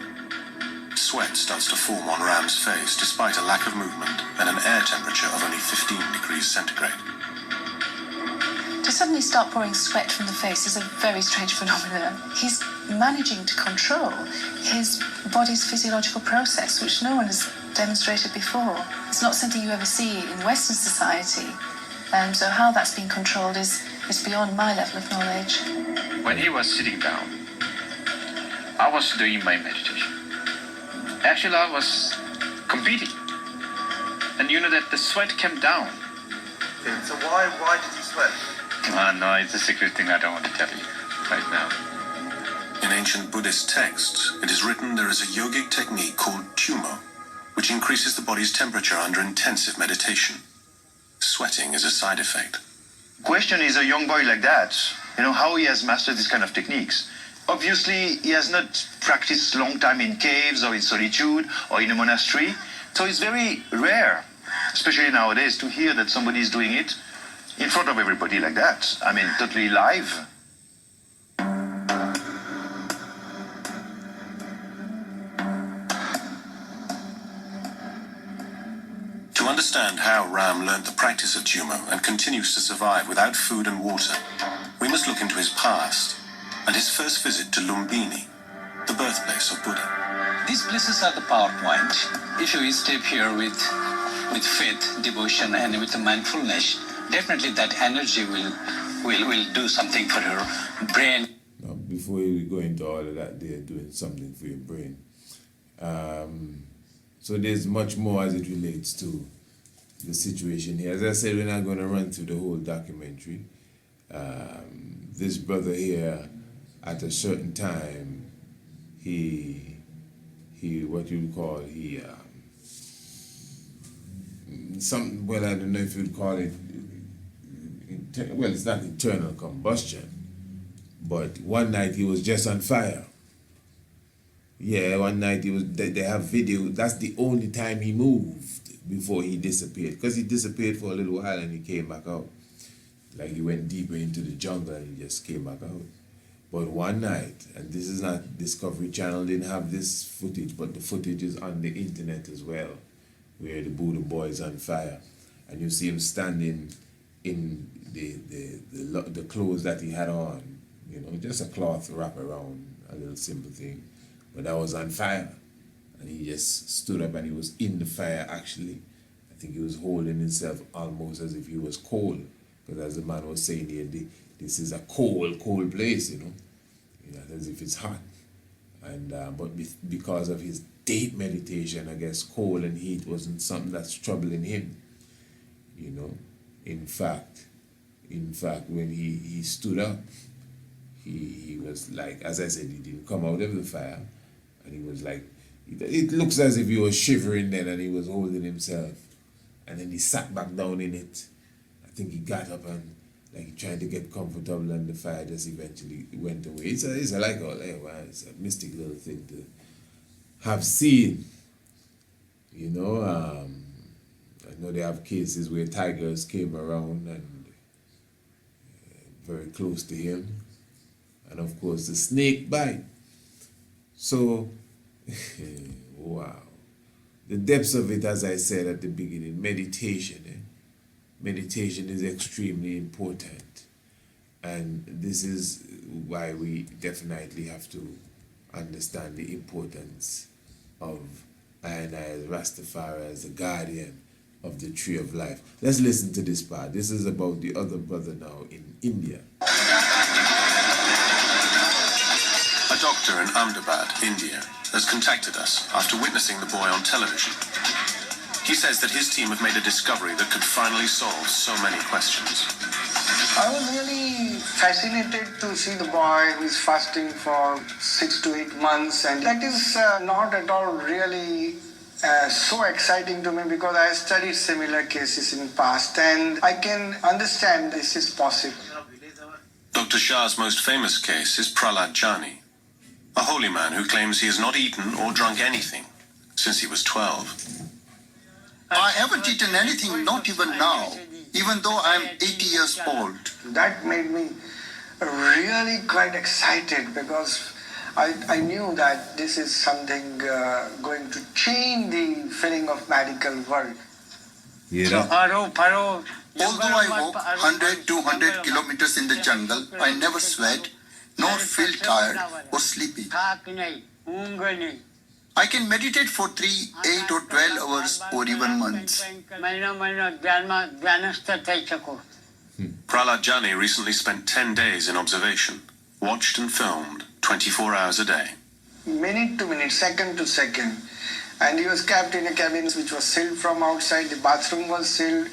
Sweat starts to form on Ram's face despite a lack of movement and an air temperature of only 15 degrees centigrade. To suddenly start pouring sweat from the face is a very strange phenomenon. He's managing to control his body's physiological process, which no one has demonstrated before. It's not something you ever see in Western society. And so how that's being controlled is beyond my level of knowledge. When he was sitting down, I was doing my meditation. Actually, I was competing. And you know that the sweat came down. Okay, so why did you sweat? No, it's a secret thing I don't want to tell you right now. In ancient Buddhist texts, it is written there is a yogic technique called tumo, which increases the body's temperature under intensive meditation. Sweating is a side effect. Question is a young boy like that, how he has mastered this kind of techniques. Obviously, he has not practiced long time in caves or in solitude or in a monastery. So it's very rare, especially nowadays, to hear that somebody is doing it in front of everybody like that. I mean, totally live. To understand how Ram learnt the practice of tumo and continues to survive without food and water, we must look into his past and his first visit to Lumbini, the birthplace of Buddha. These places are the power point. If you step here with faith, devotion, and with mindfulness, definitely that energy will do something for your brain. Now, before we go into all of that, they're doing something for your brain. So there's much more as it relates to the situation here. As I said, we're not going to run through the whole documentary. This brother here, at a certain time, he what you would call, well, I don't know if you'd call it, well, it's not internal combustion, but one night he was just on fire. Yeah, one night they have video. That's the only time he moved before he disappeared. Because he disappeared for a little while and he came back out. Like he went deeper into the jungle and he just came back out. But one night, and this is not Discovery Channel, didn't have this footage, but the footage is on the internet as well, where the Buddha boy is on fire. And you see him standing in the clothes that he had on, you know, just a cloth wrap around, a little simple thing. But that was on fire. And he just stood up and he was in the fire actually. I think he was holding himself almost as if he was cold. Because as the man was saying here, this is a cold place, you know, as if it's hot. And but because of his deep meditation, I guess cold and heat wasn't something that's troubling him, you know. In fact, when he stood up, he was like, as I said, he didn't come out of the fire, and he was like, it looks as if he was shivering then, and he was holding himself, and then he sat back down in it. I think he got up and like he tried to get comfortable, and the fire just eventually went away. It's a mystic little thing to have seen, you know. I know they have cases where tigers came around and very close to him, and of course the snake bite. So, wow, the depths of it, as I said at the beginning, meditation. Meditation is extremely important, and this is why we definitely have to understand the importance of and as Rastafari as the guardian of the tree of life. Let's listen to this part. This is about the other brother now in India. A doctor in Ahmedabad, India, has contacted us after witnessing the boy on television. He says that his team have made a discovery that could finally solve so many questions. I was really fascinated to see the boy who is fasting for 6 to 8 months, and that is not at all really so exciting to me because I studied similar cases in past and I can understand this is possible. Dr. Shah's most famous case is Prahlad Jani, a holy man who claims he has not eaten or drunk anything since he was 12. I haven't eaten anything, not even now, even though I'm 80 years old. That made me really quite excited because I knew that this is something going to change the feeling of medical world. Although I walk 100, 200 kilometers in the jungle, I never sweat, nor feel tired or sleepy. I can meditate for 3, 8 or 12 hours or even months. Prahlad Jani recently spent 10 days in observation, watched and filmed 24 hours a day. Minute to minute, second to second. And he was kept in a cabin which was sealed from outside. The bathroom was sealed.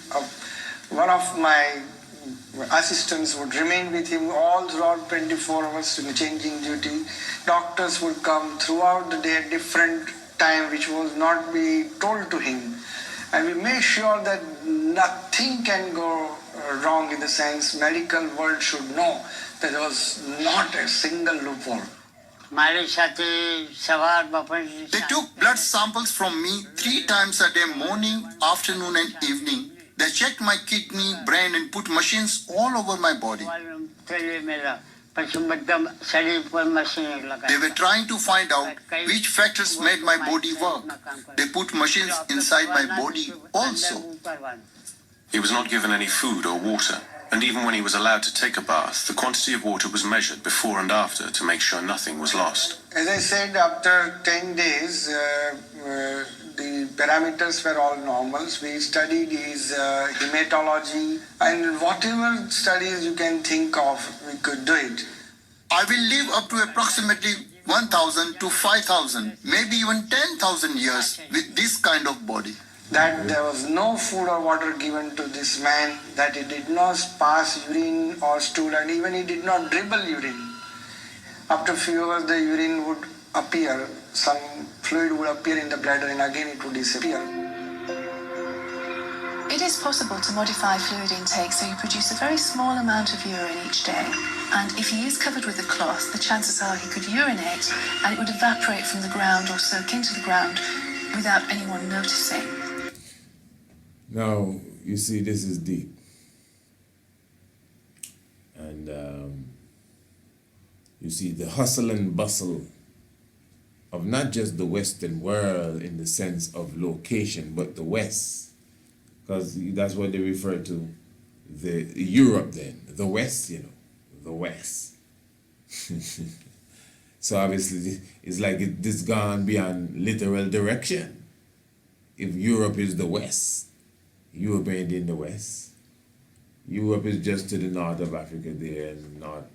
One of my assistants would remain with him all throughout 24 hours in changing duty. Doctors would come throughout the day at different time which was not be told to him. And we made sure that nothing can go wrong, in the sense medical world should know that there was not a single loophole. They took blood samples from me 3 times a day, morning, afternoon and evening. They checked my kidney, brain and put machines all over my body. They were trying to find out which factors made my body work. They put machines inside my body also. He was not given any food or water, and even when he was allowed to take a bath, the quantity of water was measured before and after to make sure nothing was lost. As I said, after 10 days, the parameters were all normal. We studied his hematology and whatever studies you can think of, we could do it. I will live up to approximately 1,000 to 5,000, maybe even 10,000 years with this kind of body. That there was no food or water given to this man, that he did not pass urine or stool, and even he did not dribble urine. After a few hours, the urine would appear, some fluid would appear in the bladder, and again it would disappear. It is possible to modify fluid intake so you produce a very small amount of urine each day. And if he is covered with a cloth, the chances are he could urinate and it would evaporate from the ground or soak into the ground without anyone noticing. Now, you see, this is deep. And You see, the hustle and bustle of not just the Western world in the sense of location, but the West, because that's what they refer to the Europe then, the West, the West. So obviously it's like this gone beyond literal direction. If Europe is the West, Europe ain't in the West. Europe is just to the north of Africa there, and not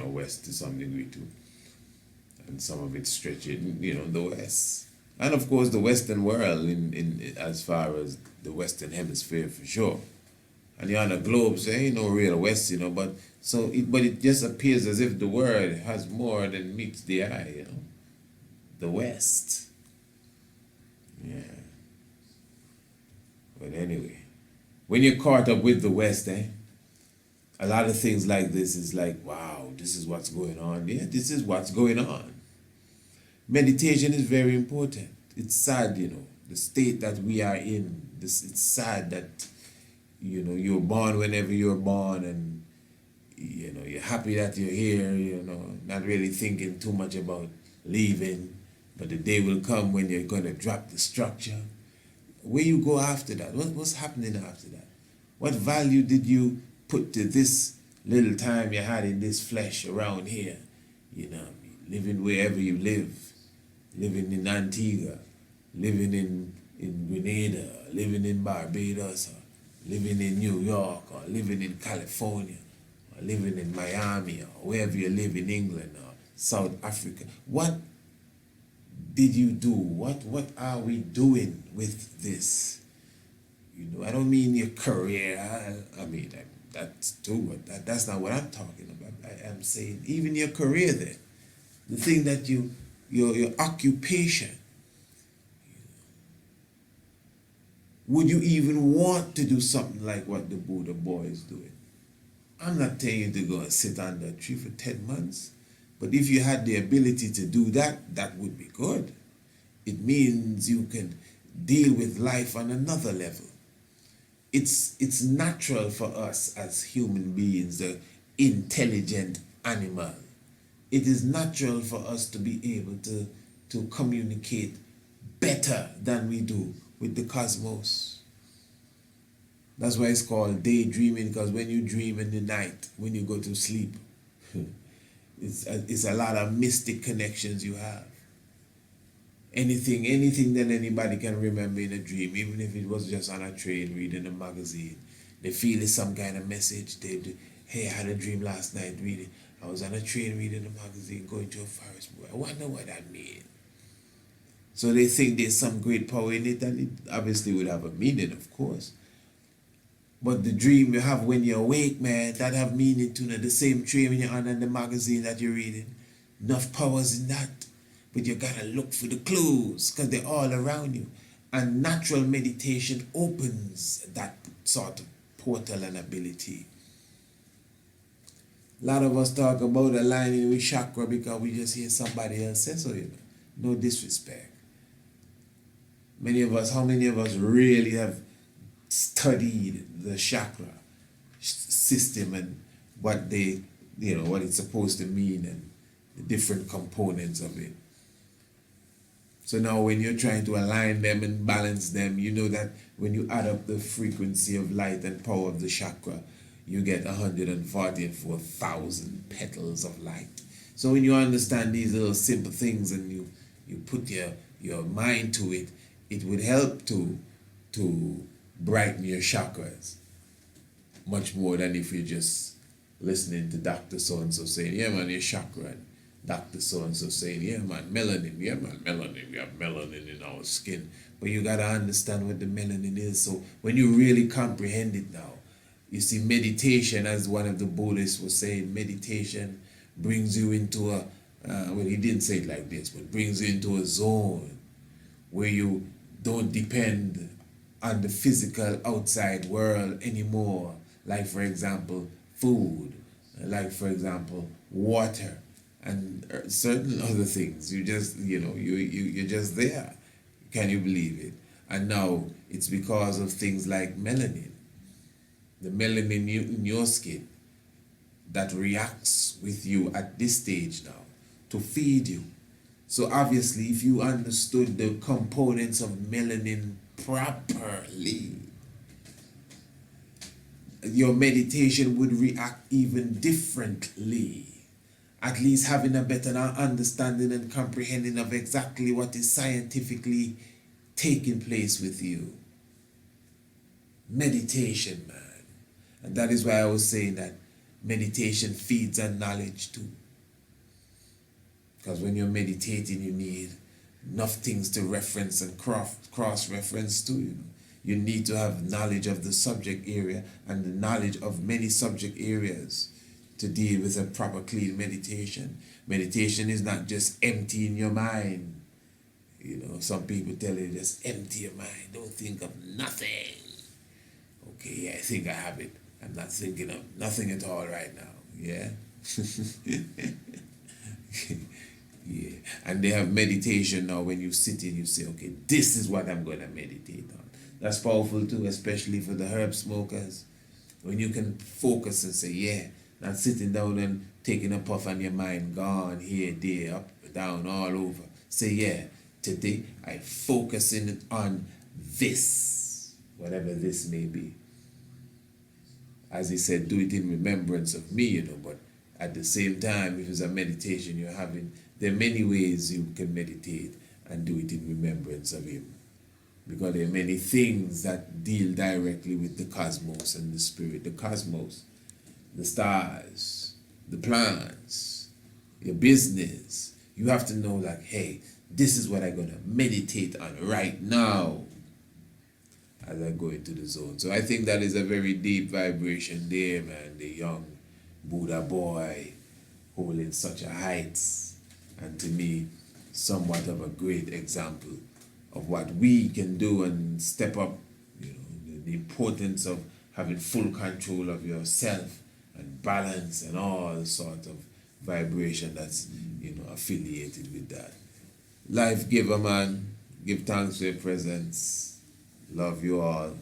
west to some degree too. And some of it stretching, the West. And of course the Western world in as far as the Western hemisphere for sure. And you're on a globe, so ain't no real West, but it just appears as if the world has more than meets the eye, The West. Yeah. But anyway, when you're caught up with the West, a lot of things like this is like, wow, this is what's going on. Yeah, this is what's going on. Meditation is very important. It's sad, the state that we are in. It's sad that, you're born whenever you're born, and, you're happy that you're here, not really thinking too much about leaving. But the day will come when you're going to drop the structure. Where you go after that? What's happening after that? What value did you put to this little time you had in this flesh around here? Living wherever you live. Living in Antigua, living in Grenada, living in Barbados, or living in New York, or living in California, or living in Miami, or wherever you live in England, or South Africa. What did you do? What are we doing with this? I don't mean your career. I mean, that's too, but that's not what I'm talking about. I'm saying even your career there. The thing that your occupation. Would you even want to do something like what the Buddha boy is doing? I'm not telling you to go and sit under a tree for 10 months, but if you had the ability to do that, that would be good. It means you can deal with life on another level. It's natural for us as human beings, the intelligent animal. It is natural for us to be able to communicate better than we do with the cosmos. That's why it's called daydreaming, because when you dream in the night, when you go to sleep, it's a lot of mystic connections you have. Anything that anybody can remember in a dream, even if it was just on a train reading a magazine, they feel it's some kind of message. Hey, I had a dream last night reading. I was on a train reading a magazine, going to a forest. I wonder what that means. So they think there's some great power in it, and it obviously would have a meaning, of course. But the dream you have when you're awake, man, that have meaning too. The same dream when you're on the magazine that you're reading. Enough powers in that. But you gotta look for the clues, because they're all around you. And natural meditation opens that sort of portal and ability. A lot of us talk about aligning with chakra because we just hear somebody else say so, No disrespect. How many of us really have studied the chakra system and what what it's supposed to mean and the different components of it? So now when you're trying to align them and balance them, you know that when you add up the frequency of light and power of the chakra, you get 144,000 petals of light. So when you understand these little simple things and you put your mind to it, it would help to brighten your chakras much more than if you're just listening to Dr. So-and-so saying, yeah man, your chakra, and Dr. So-and-so saying, yeah man, melanin, we have melanin in our skin. But you gotta understand what the melanin is. So when you really comprehend it now, you see, meditation, as one of the Buddhists was saying, meditation brings you into he didn't say it like this, but brings you into a zone where you don't depend on the physical outside world anymore. Like, for example, food, like, for example, water, and certain other things. You just, you're just there. Can you believe it? And now it's because of things like melanin. The melanin in your skin that reacts with you at this stage now to feed you. So obviously, if you understood the components of melanin properly, your meditation would react even differently. At least having a better understanding and comprehending of exactly what is scientifically taking place with you. Meditation, man. And that is why I was saying that meditation feeds on knowledge too. Because when you're meditating, you need enough things to reference and cross-reference to. You need to have knowledge of the subject area and the knowledge of many subject areas to deal with a proper clean meditation. Meditation is not just emptying your mind. You know, some people tell you just empty your mind. Don't think of nothing. Okay, yeah, I think I have it. I'm not thinking of nothing at all right now. Yeah? Yeah. And they have meditation now. When you sit in, you say, okay, this is what I'm going to meditate on. That's powerful too, especially for the herb smokers. When you can focus and say, yeah, not sitting down and taking a puff and your mind gone here, there, up, down, all over. Say, yeah, today I focusing on this, whatever this may be. As he said, do it in remembrance of me, you know, but at the same time, if it's a meditation you're having, there are many ways you can meditate and do it in remembrance of him. Because there are many things that deal directly with the cosmos and the spirit. The cosmos, the stars, the plants, your business. You have to know that, hey, this is what I'm going to meditate on right now as I go into the zone. So I think that is a very deep vibration there, man. The young Buddha boy holding such a heights. And to me, somewhat of a great example of what we can do and step up, you know, the importance of having full control of yourself and balance and all sort of vibration that's, you know, affiliated with that. Life giver, man. Give thanks for your presence. Love you all.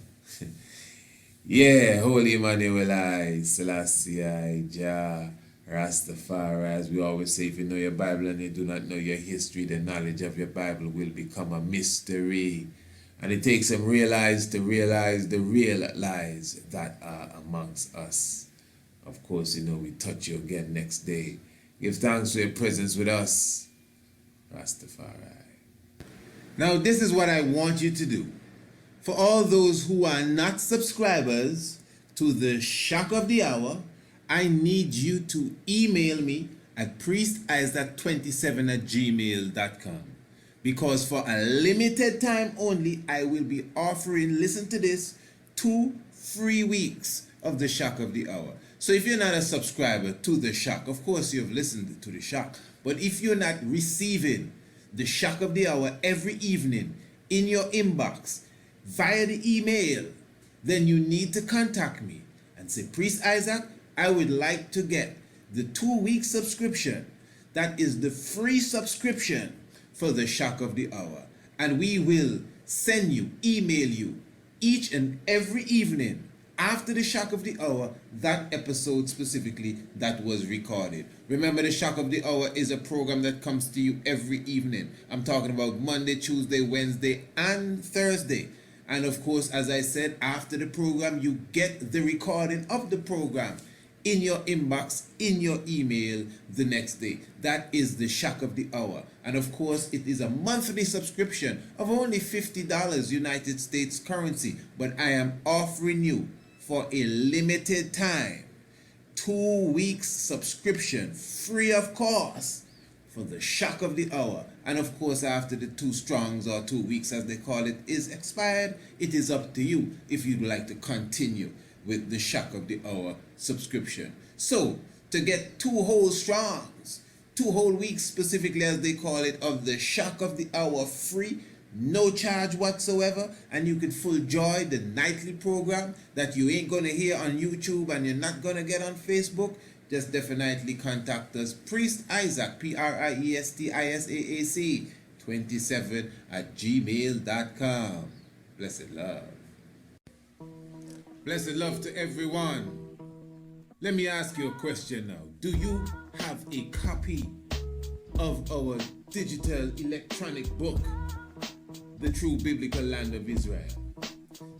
Yeah, Holy Emmanuel I, Selassie I, Jah, Rastafari. As we always say, if you know your Bible and you do not know your history, the knowledge of your Bible will become a mystery. And it takes them to realize the real lies that are amongst us. Of course, you know, we touch you again next day. Give thanks for your presence with us, Rastafari. Now, this is what I want you to do. For all those who are not subscribers to the Shock of the Hour, I need you to email me at priestisaac27@gmail.com. Because for a limited time only, I will be offering, listen to this, 2 free weeks of the Shock of the Hour. So if you're not a subscriber to the Shock, of course you've listened to the Shock, but if you're not receiving the Shock of the Hour every evening in your inbox via the email, then you need to contact me and say, Priest Isaac, I would like to get the 2-week subscription. That is the free subscription for the Shock of the Hour. And we will send you, email you each and every evening after the Shock of the Hour, that episode specifically that was recorded. Remember, the Shock of the Hour is a program that comes to you every evening. I'm talking about Monday, Tuesday, Wednesday, and Thursday. And of course, as I said, after the program, you get the recording of the program in your inbox, in your email the next day. That is the Shock of the Hour. And of course, it is a monthly subscription of only $50 United States currency. But I am offering you for a limited time 2 weeks subscription free of cost for the Shock of the Hour. And of course, after the 2 strongs or 2 weeks as they call it is expired, it is up to you if you'd like to continue with the Shock of the Hour subscription. So to get 2 whole strongs, 2 whole weeks specifically as they call it, of the Shock of the Hour free, no charge whatsoever, and you can full joy the nightly program that you ain't gonna hear on YouTube and you're not gonna get on Facebook, just definitely contact us. Priest Isaac, PRIESTISAAC 27@gmail.com. Blessed love. Blessed love to everyone. Let me ask you a question now. Do you have a copy of our digital electronic book, The True Biblical Land of Israel.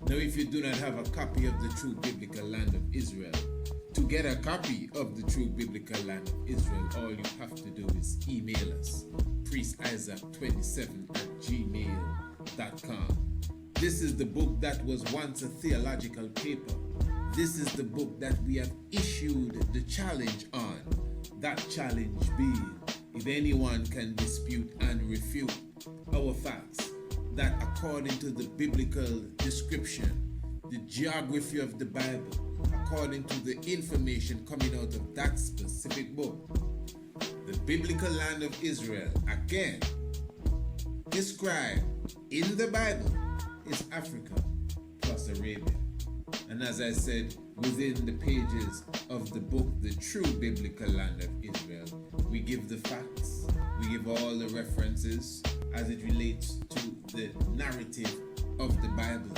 Now, if you do not have a copy of The True Biblical Land of Israel, to get a copy of The True Biblical Land of Israel, all you have to do is email us, priestisaac27@gmail.com. This is the book that was once a theological paper. This is the book that we have issued the challenge on. That challenge being, if anyone can dispute and refute our facts, that according to the biblical description, the geography of the Bible, according to the information coming out of that specific book, the biblical land of Israel, again, described in the Bible, is Africa plus Arabia. And as I said, within the pages of the book, The True Biblical Land of Israel, we give the facts, we give all the references as it relates to the narrative of the Bible.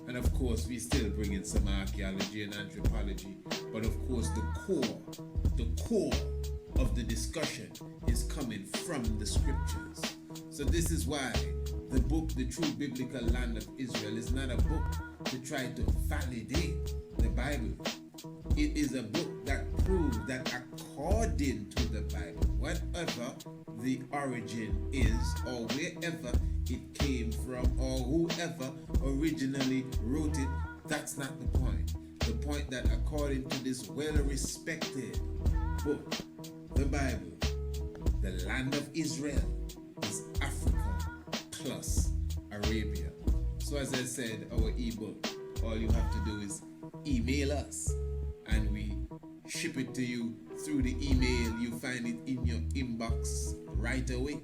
And of course, we still bring in some archaeology and anthropology. But of course, the core of the discussion is coming from the scriptures. So this is why the book, The True Biblical Land of Israel, is not a book to try to validate the Bible. It is a book that proves that according to the Bible, whatever the origin is, or wherever it came from, or whoever originally wrote it, that's not the point. The point that according to this well-respected book, the Bible, the land of Israel is Africa plus Arabia. So as I said, our ebook, all you have to do is email us and we ship it to you through the email. You find it in your inbox right away.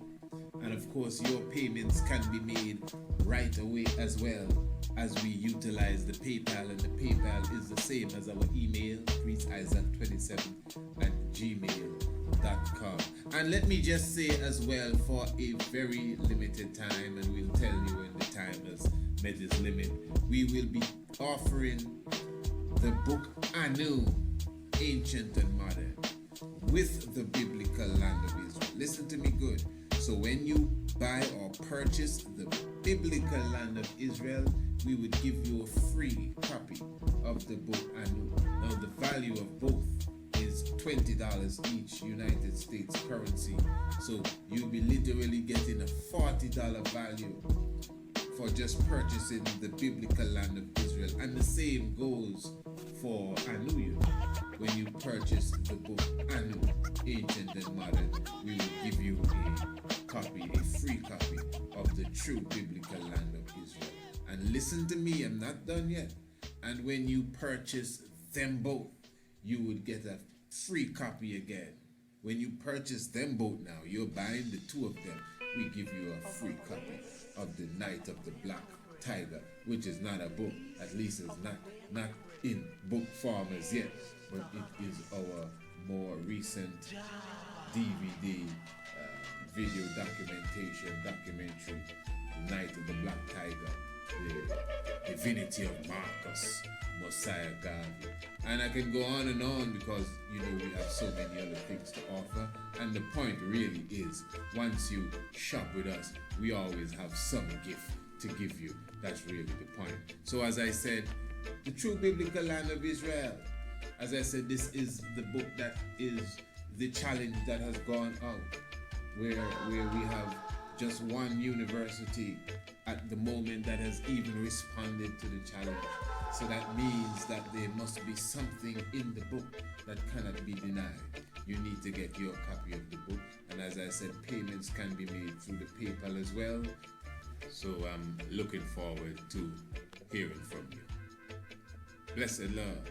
And of course, your payments can be made right away as well, as we utilize the PayPal, and the PayPal is the same as our email, priestisaac27@gmail.com. And let me just say as well, for a very limited time, and we'll tell you when the time has met its limit, we will be offering the book Anu, Ancient and Modern, with the biblical land of Israel. Listen to me good. So when you buy or purchase the biblical land of Israel, we would give you a free copy of the book Anu. Now the value of both is $20 each, United States currency. So you'll be literally getting a $40 value for just purchasing the biblical land of Israel. And the same goes for Anu. When you purchase the book Anu, Ancient and Modern, we will give you a free copy of the true biblical land of Israel. And listen to me, I'm not done yet. And when you purchase them both, you would get a free copy again. When you purchase them both now, you're buying the two of them, we give you a free copy of The Night of the Black Tiger, which is not a book, at least it's not in book form as yet, but it is our more recent DVD video documentary, Night of the Black Tiger, the divinity of Marcus, Messiah Garvey. And I can go on and on because, we have so many other things to offer. And the point really is, once you shop with us, we always have some gift to give you. That's really the point. So as I said, the true biblical land of Israel. As I said, this is the book that is the challenge that has gone out, where we have just one university at the moment that has even responded to the challenge. So that means that there must be something in the book that cannot be denied. You need to get your copy of the book. And as I said, payments can be made through the PayPal as well. So I'm looking forward to hearing from you. Blessed Lord.